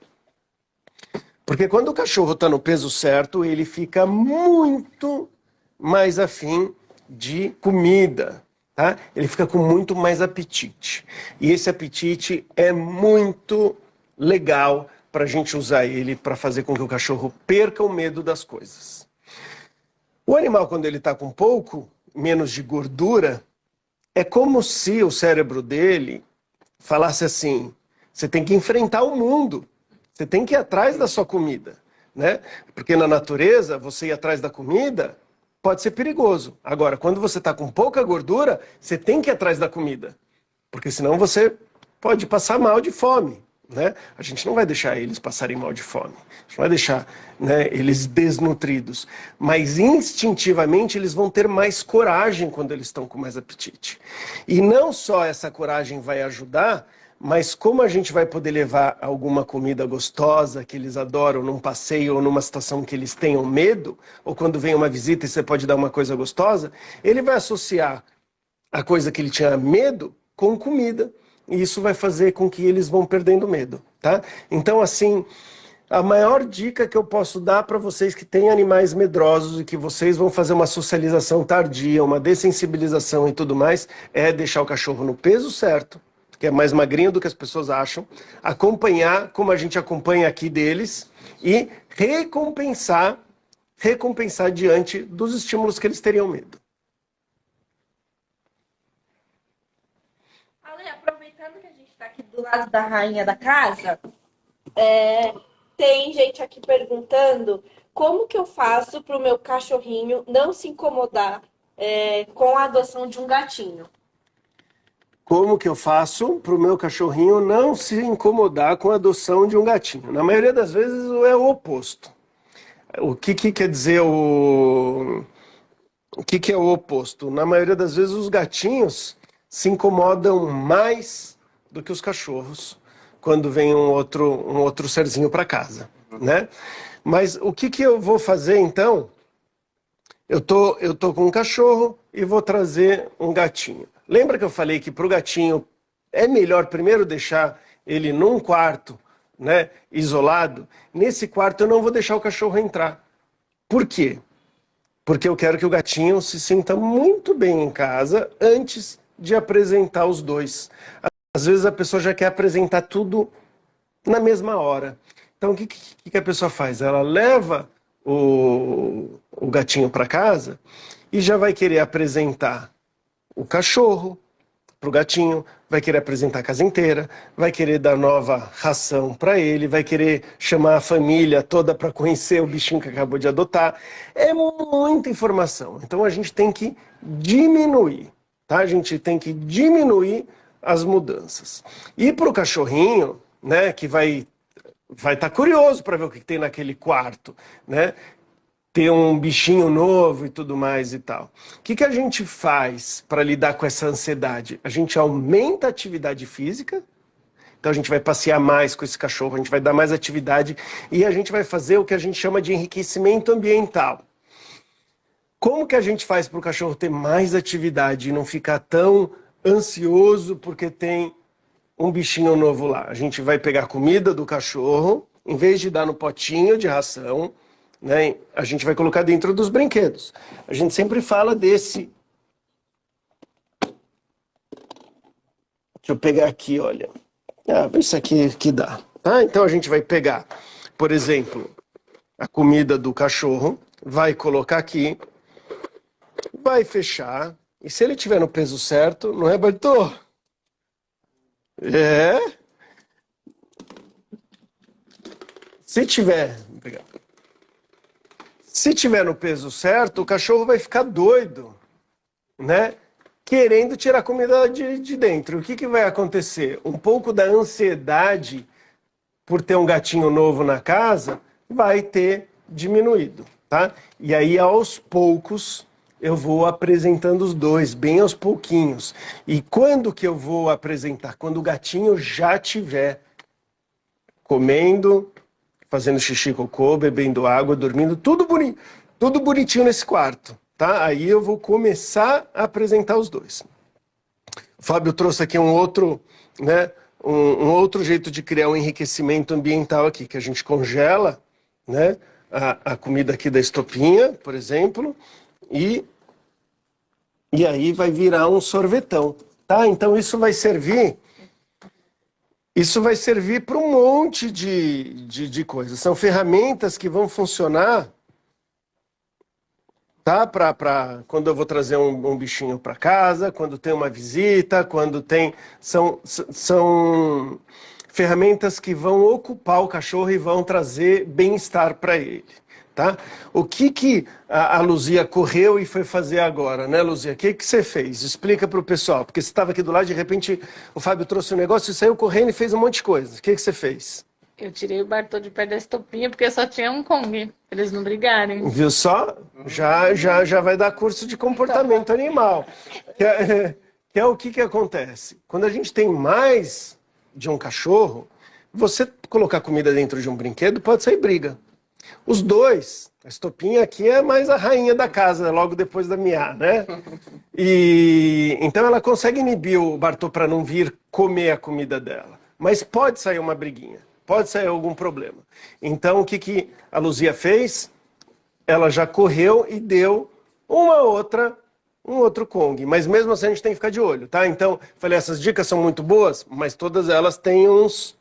Porque quando o cachorro está no peso certo, ele fica muito mais afim de comida, tá? Ele fica com muito mais apetite. E esse apetite é muito legal para a gente usar ele para fazer com que o cachorro perca o medo das coisas. O animal, quando ele está com pouco menos de gordura, é como se o cérebro dele falasse assim: você tem que enfrentar o mundo, você tem que ir atrás da sua comida, né? Porque na natureza, você ir atrás da comida pode ser perigoso. Agora, quando você está com pouca gordura, você tem que ir atrás da comida, porque senão você pode passar mal de fome, né? A gente não vai deixar eles passarem mal de fome, a gente não vai deixar, né, eles desnutridos, mas instintivamente eles vão ter mais coragem quando eles estão com mais apetite. E não só essa coragem vai ajudar, mas como a gente vai poder levar alguma comida gostosa que eles adoram num passeio ou numa situação que eles tenham medo, ou quando vem uma visita e você pode dar uma coisa gostosa, ele vai associar a coisa que ele tinha medo com comida. E isso vai fazer com que eles vão perdendo medo, tá? Então, assim, a maior dica que eu posso dar para vocês que têm animais medrosos e que vocês vão fazer uma socialização tardia, uma dessensibilização e tudo mais, é deixar o cachorro no peso certo, que é mais magrinho do que as pessoas acham, acompanhar como a gente acompanha aqui deles e recompensar diante dos estímulos que eles teriam medo. Ale, aproveitando que a gente está aqui do lado da rainha da casa, tem gente aqui perguntando como que eu faço para o meu cachorrinho não se incomodar com a adoção de um gatinho. Como que eu faço para o meu cachorrinho não se incomodar com a adoção de um gatinho? Na maioria das vezes é o oposto. O que quer dizer o que é o oposto? Na maioria das vezes os gatinhos se incomodam mais do que os cachorros quando vem um outro serzinho para casa, né? Mas o que eu vou fazer então? Eu tô com um cachorro e vou trazer um gatinho. Lembra que eu falei que para o gatinho é melhor primeiro deixar ele num quarto, né, isolado? Nesse quarto eu não vou deixar o cachorro entrar. Por quê? Porque eu quero que o gatinho se sinta muito bem em casa antes de apresentar os dois. Às vezes a pessoa já quer apresentar tudo na mesma hora. Então o que a pessoa faz? Ela leva o gatinho para casa e já vai querer apresentar o cachorro para o gatinho, vai querer apresentar a casa inteira, vai querer dar nova ração para ele, vai querer chamar a família toda para conhecer o bichinho que acabou de adotar. É muita informação. Então a gente tem que diminuir, tá? A gente tem que diminuir as mudanças. E para o cachorrinho, né, que vai estar curioso para ver o que tem naquele quarto, né? Ter um bichinho novo e tudo mais e tal. O que a gente faz para lidar com essa ansiedade? A gente aumenta a atividade física, então a gente vai passear mais com esse cachorro, a gente vai dar mais atividade e a gente vai fazer o que a gente chama de enriquecimento ambiental. Como que a gente faz para o cachorro ter mais atividade e não ficar tão ansioso porque tem um bichinho novo lá? A gente vai pegar a comida do cachorro, em vez de dar no potinho de ração, né, a gente vai colocar dentro dos brinquedos. A gente sempre fala desse... Deixa eu pegar aqui, olha. Isso aqui que dá. Tá? Então a gente vai pegar, por exemplo, a comida do cachorro, vai colocar aqui, vai fechar, e se ele tiver no peso certo, não é, Bartô? Se tiver... Obrigado. Se tiver no peso certo, o cachorro vai ficar doido, né? Querendo tirar a comida de dentro. O que vai acontecer? Um pouco da ansiedade por ter um gatinho novo na casa vai ter diminuído, tá? E aí, aos poucos, eu vou apresentando os dois, bem aos pouquinhos. E quando que eu vou apresentar? Quando o gatinho já estiver comendo, fazendo xixi, cocô, bebendo água, dormindo, tudo bonitinho nesse quarto, tá? Aí eu vou começar a apresentar os dois. O Fábio trouxe aqui um outro um outro jeito de criar um enriquecimento ambiental aqui, que a gente congela, né, a comida aqui da estopinha, por exemplo, e aí vai virar um sorvetão, tá? Então isso vai servir para um monte de coisas. São ferramentas que vão funcionar, tá? Para quando eu vou trazer um bichinho para casa, quando tem uma visita, quando tem... São ferramentas que vão ocupar o cachorro e vão trazer bem-estar para ele, tá? O que a Luzia correu e foi fazer agora, né, Luzia? O que você fez? Explica para o pessoal, porque você estava aqui do lado, de repente o Fábio trouxe um negócio e saiu correndo e fez um monte de coisa. O que você fez? Eu tirei o Bartô de perto da estopinha porque só tinha um Kong, pra eles não brigarem. Viu só? Já vai dar curso de comportamento animal. Que é o que acontece? Quando a gente tem mais de um cachorro, você colocar comida dentro de um brinquedo pode sair briga. Os dois, a estopinha aqui é mais a rainha da casa, logo depois da Mia, né? E então ela consegue inibir o Bartô para não vir comer a comida dela. Mas pode sair uma briguinha, pode sair algum problema. Então o que a Luzia fez? Ela já correu e deu um outro Kong, mas mesmo assim a gente tem que ficar de olho, tá? Então, falei, essas dicas são muito boas, mas todas elas têm uns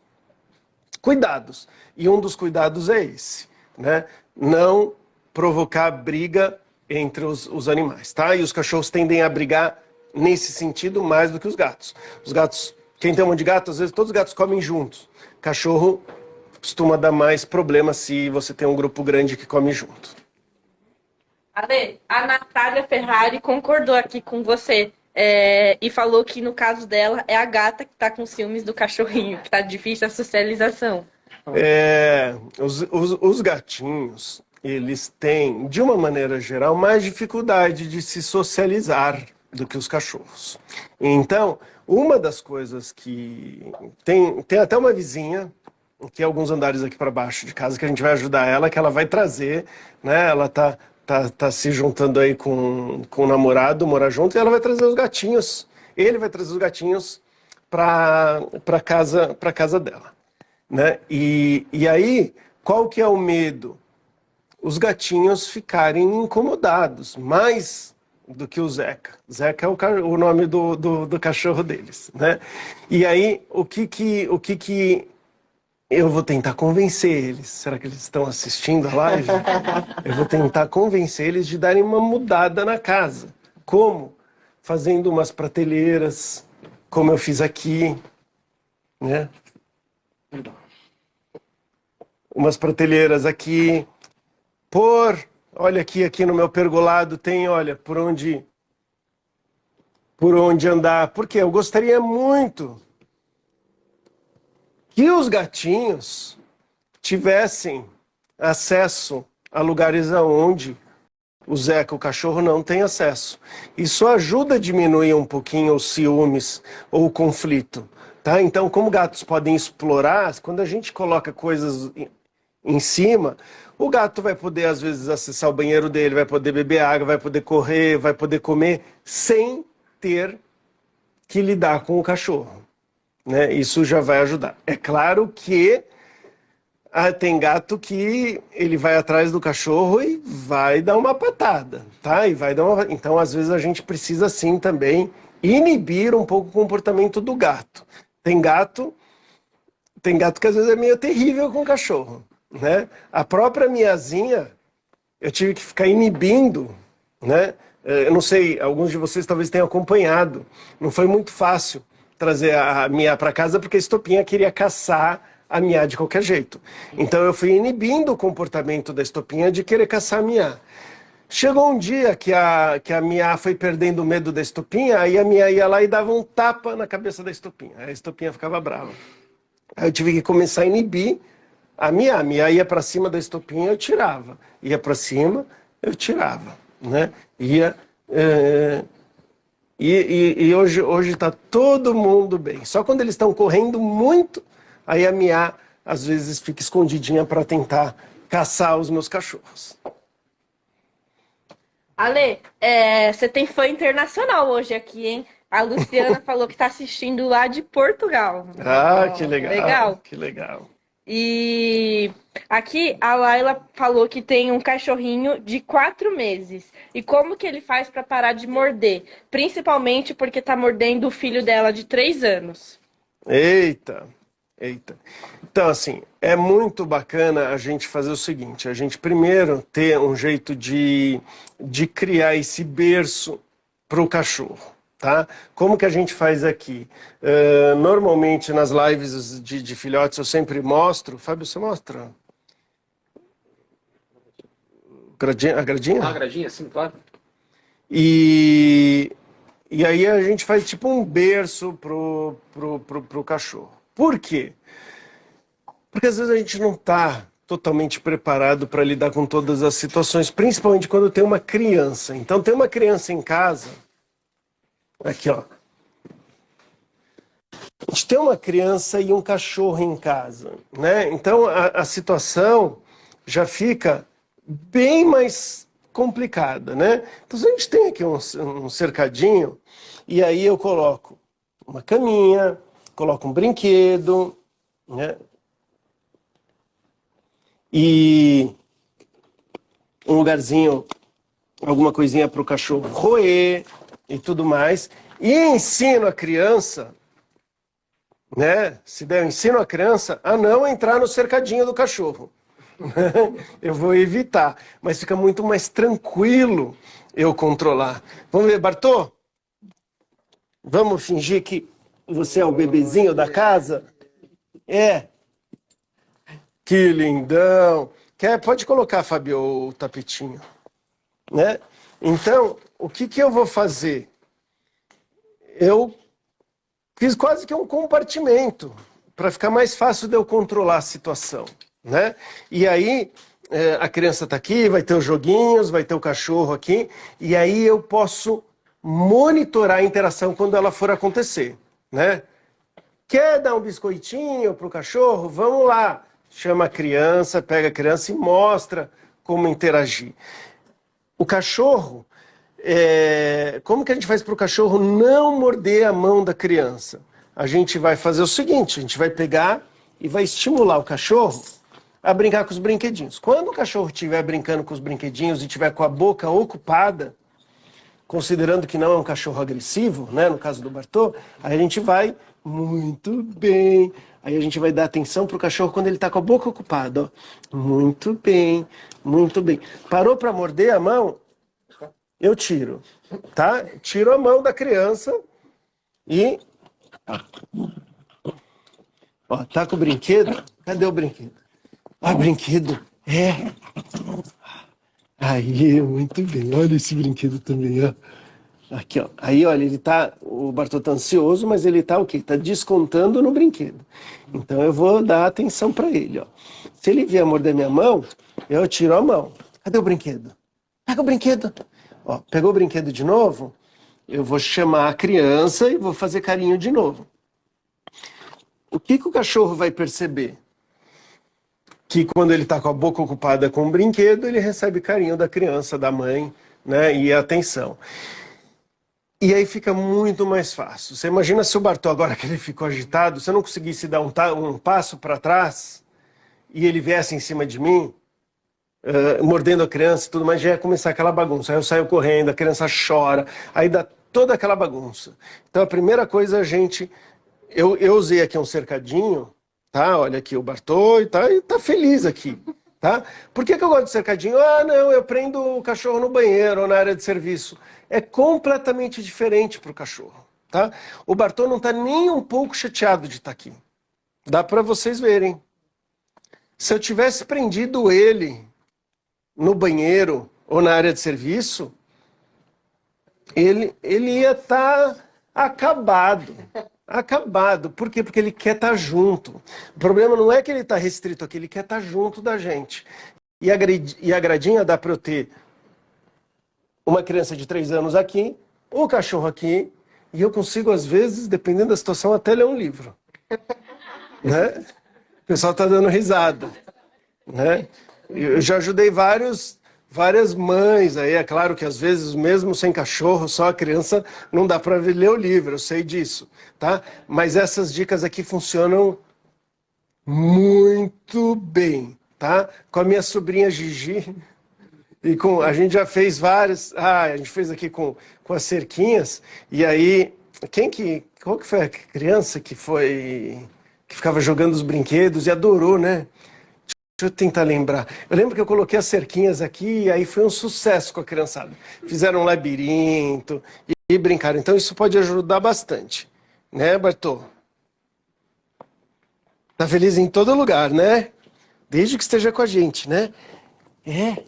cuidados. E um dos cuidados é esse, né? Não provocar briga entre os animais, tá? E os cachorros tendem a brigar nesse sentido mais do que os gatos. Os gatos, quem tem um monte de gato, às vezes todos os gatos comem juntos. Cachorro costuma dar mais problema se você tem um grupo grande que come junto. Ale, a Natália Ferrari concordou aqui com você e falou que no caso dela é a gata que tá com ciúmes do cachorrinho, que tá difícil a socialização. Os gatinhos, eles têm, de uma maneira geral, mais dificuldade de se socializar do que os cachorros. Então, uma das coisas que... Tem até uma vizinha, que é alguns andares aqui para baixo de casa, que a gente vai ajudar ela, que ela vai trazer, né? Ela tá se juntando aí com o namorado, morar junto, e ela vai trazer os gatinhos. Ele vai trazer os gatinhos para casa dela, né? E aí, qual que é o medo? Os gatinhos ficarem incomodados, mais do que o Zeca. Zeca é o nome do cachorro deles, né? E aí, o que eu vou tentar convencer eles. Será que eles estão assistindo a live? Eu vou tentar convencer eles de darem uma mudada na casa. Como? Fazendo umas prateleiras, como eu fiz aqui, né? Umas prateleiras aqui. Olha aqui no meu pergolado tem, olha, por onde andar. Porque eu gostaria muito que os gatinhos tivessem acesso a lugares aonde o Zeca, o cachorro, não tem acesso. Isso ajuda a diminuir um pouquinho os ciúmes ou o conflito, tá? Então, como gatos podem explorar, quando a gente coloca coisas em cima, o gato vai poder, às vezes, acessar o banheiro dele, vai poder beber água, vai poder correr, vai poder comer, sem ter que lidar com o cachorro. Né? Isso já vai ajudar. É claro que tem gato que ele vai atrás do cachorro e vai dar uma patada, tá? Então, às vezes, a gente precisa, sim, também inibir um pouco o comportamento do gato. Tem gato que, às vezes, é meio terrível com o cachorro, né? A própria Miazinha, eu tive que ficar inibindo, né? Eu não sei, alguns de vocês talvez tenham acompanhado. Não foi muito fácil trazer a Mia para casa, porque a estopinha queria caçar a Mia de qualquer jeito. Então eu fui inibindo o comportamento da estopinha de querer caçar a Mia. Chegou um dia que a Mia foi perdendo o medo da estopinha, aí a Mia ia lá e dava um tapa na cabeça da estopinha. Aí a estopinha ficava brava. Aí eu tive que começar a inibir a Mia. A Mia ia para cima da estopinha, eu tirava. Ia para cima, eu tirava, né? E hoje está todo mundo bem. Só quando eles estão correndo muito, aí a Mia, às vezes, fica escondidinha para tentar caçar os meus cachorros. Ale, você tem fã internacional hoje aqui, hein? A Luciana falou que está assistindo lá de Portugal. Ah, Ó, que legal. legal. Que legal. E aqui a Laila falou que tem um cachorrinho de 4 meses. E como que ele faz para parar de morder? Principalmente porque tá mordendo o filho dela de 3 anos. Eita, eita. Então, assim, é muito bacana a gente fazer o seguinte: a gente primeiro ter um jeito de criar esse berço para o cachorro, tá? Como que a gente faz aqui? Normalmente nas lives de filhotes eu sempre mostro. Fábio, você mostra? A gradinha? A gradinha, sim, claro. E aí a gente faz tipo um berço pro cachorro. Por quê? Porque às vezes a gente não está totalmente preparado para lidar com todas as situações, principalmente quando tem uma criança. Então tem uma criança em casa, aqui ó. A gente tem uma criança e um cachorro em casa, né? Então a situação já fica bem mais complicada, né? Então a gente tem aqui um cercadinho e aí eu coloco uma caminha, coloco um brinquedo, né? E um lugarzinho, alguma coisinha para o cachorro roer e tudo mais. E ensino a criança, né? Se der, eu ensino a criança a não entrar no cercadinho do cachorro. Eu vou evitar, mas fica muito mais tranquilo eu controlar. Vamos ver, Bartô? Vamos fingir que você é o bebezinho da casa? É. Que lindão. Pode colocar, Fábio, o tapetinho. Né? Então, o que eu vou fazer? Eu fiz quase que um compartimento para ficar mais fácil de eu controlar a situação. Né? E aí, a criança está aqui, vai ter os joguinhos, vai ter o cachorro aqui, e aí eu posso monitorar a interação quando ela for acontecer. Né? Quer dar um biscoitinho para o cachorro? Vamos lá. Chama a criança, pega a criança e mostra como interagir. O cachorro, como que a gente faz para o cachorro não morder a mão da criança? A gente vai fazer o seguinte, a gente vai pegar e vai estimular o cachorro a brincar com os brinquedinhos. Quando o cachorro estiver brincando com os brinquedinhos e estiver com a boca ocupada, considerando que não é um cachorro agressivo, né, no caso do Bartô, aí a gente vai, muito bem, aí a gente vai dar atenção para o cachorro quando ele está com a boca ocupada. Ó. Muito bem, muito bem. Parou para morder a mão? Eu tiro, tá? Tiro a mão da criança e... Ó, tá com o brinquedo? Cadê o brinquedo? Ah, brinquedo. É. Aí, muito bem. Olha esse brinquedo também, ó. Aqui, ó. Aí, olha, o Bartô tá ansioso, mas ele tá o quê? Tá descontando no brinquedo. Então eu vou dar atenção para ele, ó. Se ele vier morder minha mão, eu tiro a mão. Cadê o brinquedo? Pega o brinquedo. Ó, pegou o brinquedo de novo? Eu vou chamar a criança e vou fazer carinho de novo. O que o cachorro vai perceber? Que quando ele está com a boca ocupada com o brinquedo, ele recebe carinho da criança, da mãe, né, e atenção. E aí fica muito mais fácil. Você imagina se o Bartô, agora que ele ficou agitado, se eu não conseguisse dar um passo para trás e ele viesse em cima de mim, mordendo a criança e tudo mais, já ia começar aquela bagunça. Aí eu saio correndo, a criança chora, aí dá toda aquela bagunça. Então a primeira coisa eu usei aqui um cercadinho, tá? Olha aqui o Bartô e tá feliz aqui, tá? Por que eu gosto de cercadinho? Ah, não, eu prendo o cachorro no banheiro ou na área de serviço. É completamente diferente para o cachorro, tá? O Bartô não tá nem um pouco chateado de estar aqui. Dá para vocês verem. Se eu tivesse prendido ele no banheiro ou na área de serviço, ele ia estar acabado. Acabado. Por quê? Porque ele quer estar junto. O problema não é que ele está restrito aqui, ele quer estar junto da gente. E a gradinha dá para eu ter uma criança de 3 anos aqui, o cachorro aqui, e eu consigo, às vezes, dependendo da situação, até ler um livro. Né? O pessoal está dando risada. Né? Eu já ajudei vários várias mães aí, é claro que às vezes mesmo sem cachorro, só a criança não dá para ler o livro, eu sei disso, tá? Mas essas dicas aqui funcionam muito bem, tá? Com a minha sobrinha Gigi e com a gente já fez várias, a gente fez aqui com as cerquinhas e aí qual que foi a criança que ficava jogando os brinquedos e adorou, né? Deixa eu tentar lembrar. Eu lembro que eu coloquei as cerquinhas aqui e aí foi um sucesso com a criançada. Fizeram um labirinto e brincaram. Então isso pode ajudar bastante. Né, Bartô? Tá feliz em todo lugar, né? Desde que esteja com a gente, né? É.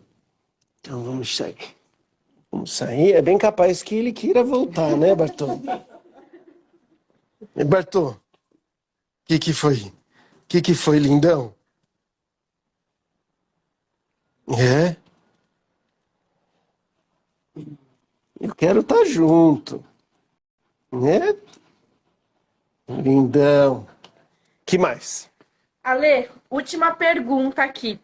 Então vamos sair. Vamos sair. É bem capaz que ele queira voltar, né, Bartô? Bartô, o que foi? O que foi, lindão? É? Eu quero estar junto. Né? Lindão. Que mais? Ale, última pergunta aqui.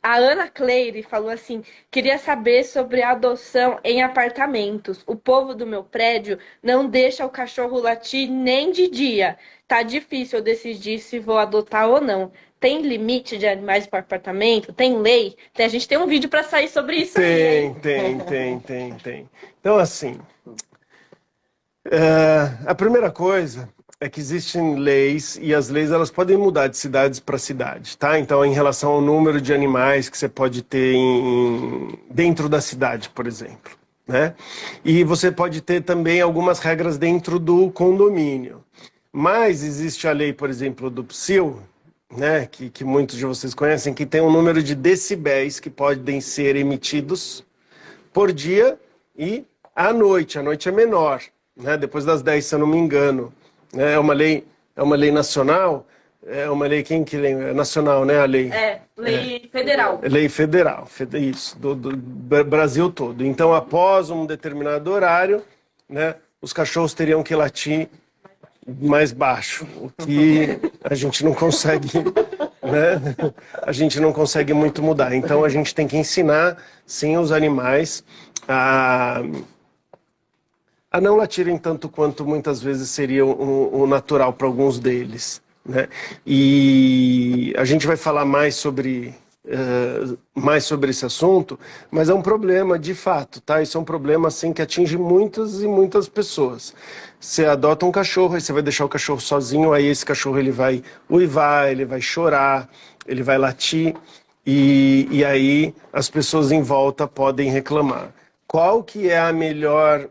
A Ana Cleire falou assim: queria saber sobre a adoção em apartamentos. O povo do meu prédio não deixa o cachorro latir nem de dia. Tá difícil eu decidir se vou adotar ou não. Tem limite de animais para apartamento? Tem lei? A gente tem um vídeo para sair sobre isso aí. Tem. Então, assim, a primeira coisa é que existem leis e as leis elas podem mudar de cidades para cidade, tá? Então, em relação ao número de animais que você pode ter dentro da cidade, por exemplo, né? E você pode ter também algumas regras dentro do condomínio. Mas existe a lei, por exemplo, do PSIL, né, que muitos de vocês conhecem, que tem um número de decibéis que podem ser emitidos por dia e à noite. A noite é menor, né, depois das 10, se eu não me engano. É uma lei nacional, é uma lei, quem que lembra? É nacional, né, a lei? Lei federal. Lei federal, isso, do Brasil todo. Então, após um determinado horário, né, os cachorros teriam que latir mais baixo, o que a gente não consegue, né? A gente não consegue muito mudar. Então a gente tem que ensinar, sim, os animais a não latirem tanto quanto muitas vezes seria o natural para alguns deles, né? E a gente vai falar mais sobre esse assunto, mas é um problema de fato, tá? Isso é um problema assim que atinge muitas e muitas pessoas. Você adota um cachorro, aí você vai deixar o cachorro sozinho, aí esse cachorro ele vai uivar, ele vai chorar, ele vai latir, e aí as pessoas em volta podem reclamar. Qual que é a melhor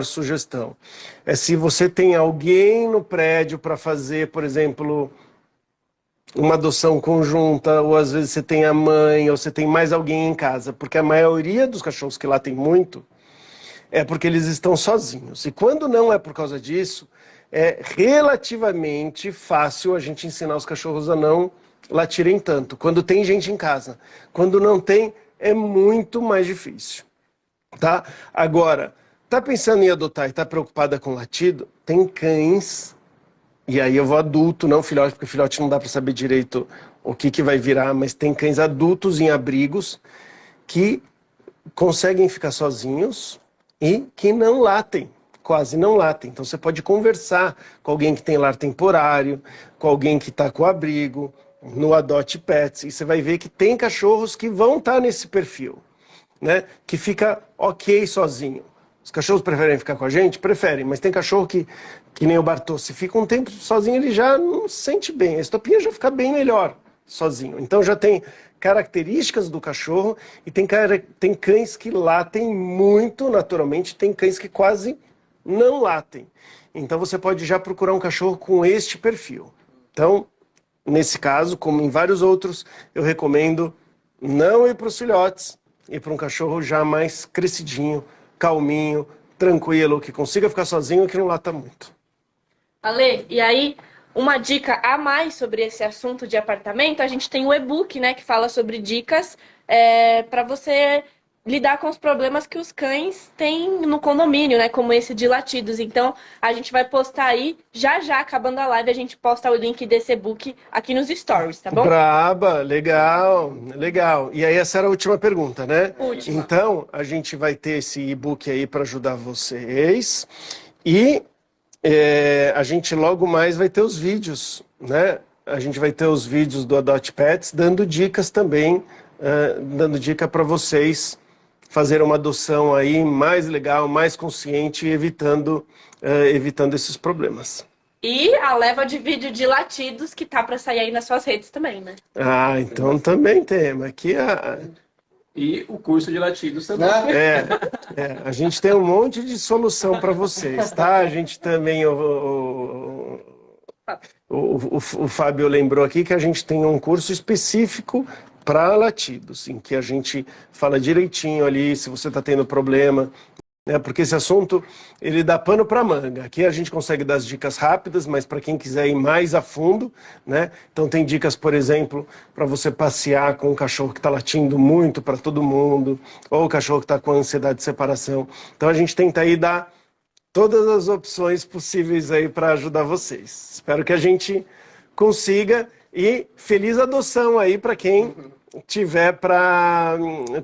sugestão? É se você tem alguém no prédio para fazer, por exemplo, uma adoção conjunta, ou às vezes você tem a mãe, ou você tem mais alguém em casa, porque a maioria dos cachorros que latem muito é porque eles estão sozinhos. E quando não é por causa disso, é relativamente fácil a gente ensinar os cachorros a não latirem tanto, quando tem gente em casa. Quando não tem, é muito mais difícil, tá? Agora, tá pensando em adotar e tá preocupada com latido? Tem cães, e aí eu vou adulto, não filhote, porque filhote não dá para saber direito o que vai virar, mas tem cães adultos em abrigos que conseguem ficar sozinhos e que não latem, quase não latem. Então você pode conversar com alguém que tem lar temporário, com alguém que está com abrigo, no Adote Pets, e você vai ver que tem cachorros que vão estar nesse perfil, né? Que fica ok sozinho. Os cachorros preferem ficar com a gente? Preferem, mas tem cachorro que nem o Bartô, se fica um tempo sozinho, ele já não se sente bem. A estopinha já fica bem melhor sozinho. Então já tem características do cachorro e tem cães que latem muito naturalmente, tem cães que quase não latem. Então você pode já procurar um cachorro com este perfil. Então, nesse caso, como em vários outros, eu recomendo não ir para os filhotes, ir para um cachorro já mais crescidinho, calminho, tranquilo, que consiga ficar sozinho e que não lata muito. Ale, e aí, uma dica a mais sobre esse assunto de apartamento, a gente tem o e-book, né, que fala sobre dicas para você lidar com os problemas que os cães têm no condomínio, né? Como esse de latidos. Então, a gente vai postar aí, já acabando a live, a gente posta o link desse e-book aqui nos stories, tá bom? Braba, legal, legal. E aí essa era a última pergunta, né? Última. Então, a gente vai ter esse e-book aí para ajudar vocês. E a gente logo mais vai ter os vídeos, né? A gente vai ter os vídeos do Adote Pets dando dicas também, dando dica para vocês fazer uma adoção aí mais legal, mais consciente, evitando esses problemas. E a leva de vídeo de latidos que tá para sair aí nas suas redes também, né? Ah, então também temos. Aqui E o curso de latidos também. a gente tem um monte de solução para vocês, tá? A gente também, o Fábio lembrou aqui que a gente tem um curso específico para latidos, em que a gente fala direitinho ali se você está tendo problema, né? Porque esse assunto, ele dá pano para manga. Aqui a gente consegue dar as dicas rápidas, mas para quem quiser ir mais a fundo, né? Então tem dicas, por exemplo, para você passear com um cachorro que está latindo muito para todo mundo, ou o cachorro que está com ansiedade de separação. Então a gente tenta aí dar todas as opções possíveis aí para ajudar vocês. Espero que a gente consiga. E feliz adoção aí para quem tiver para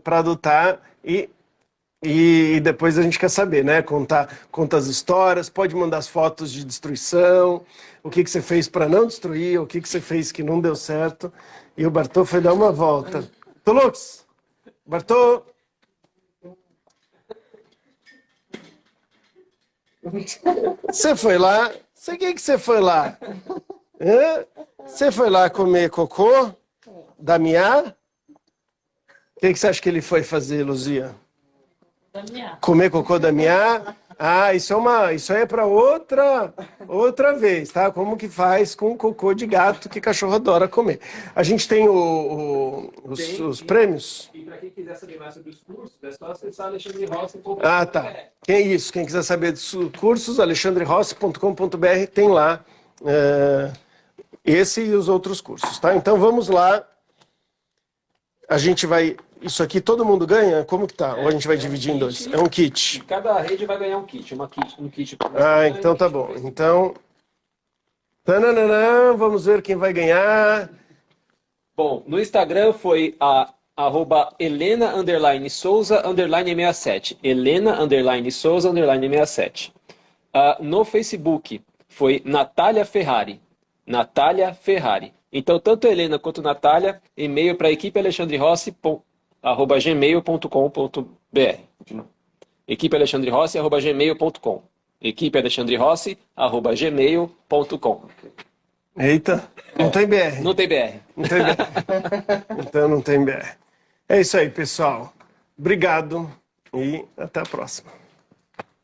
adotar e depois a gente quer saber, né? Conta as histórias, pode mandar as fotos de destruição, o que você fez para não destruir, o que você fez que não deu certo. E o Bartô foi dar uma volta. Tolux! Bartô! Você foi lá? O que você foi lá? Você foi lá comer cocô da Mia? O que você acha que ele foi fazer, Luzia? Da minha. Comer cocô da Mia? Ah, isso aí é para outra vez, tá? Como que faz com cocô de gato que cachorro adora comer. A gente tem os prêmios. E para quem quiser saber mais sobre os cursos, é só acessar alexandrerossi.com.br. Ah, tá. Quem quiser saber dos cursos, alexandrerossi.com.br, tem lá esse e os outros cursos, tá? Então vamos lá. A gente vai... Isso aqui todo mundo ganha? Como que tá? Ou a gente vai dividir em dois? É um kit. E cada rede vai ganhar um kit. Um kit Ah, então tá bom. Então... Tananana, vamos ver quem vai ganhar. Bom, no Instagram foi a @Helena_Souza_67. Helena_Souza_67. No Facebook foi Natália Ferrari. Natália Ferrari. Então, tanto Helena quanto Natália, e-mail para equipealexandrerossi@gmail.com.br. equipealexandrerossi@gmail.com. equipealexandrerossi@gmail.com. Eita, não tem BR. Não tem BR. Não tem BR. Então não tem BR. É isso aí, pessoal. Obrigado e até a próxima.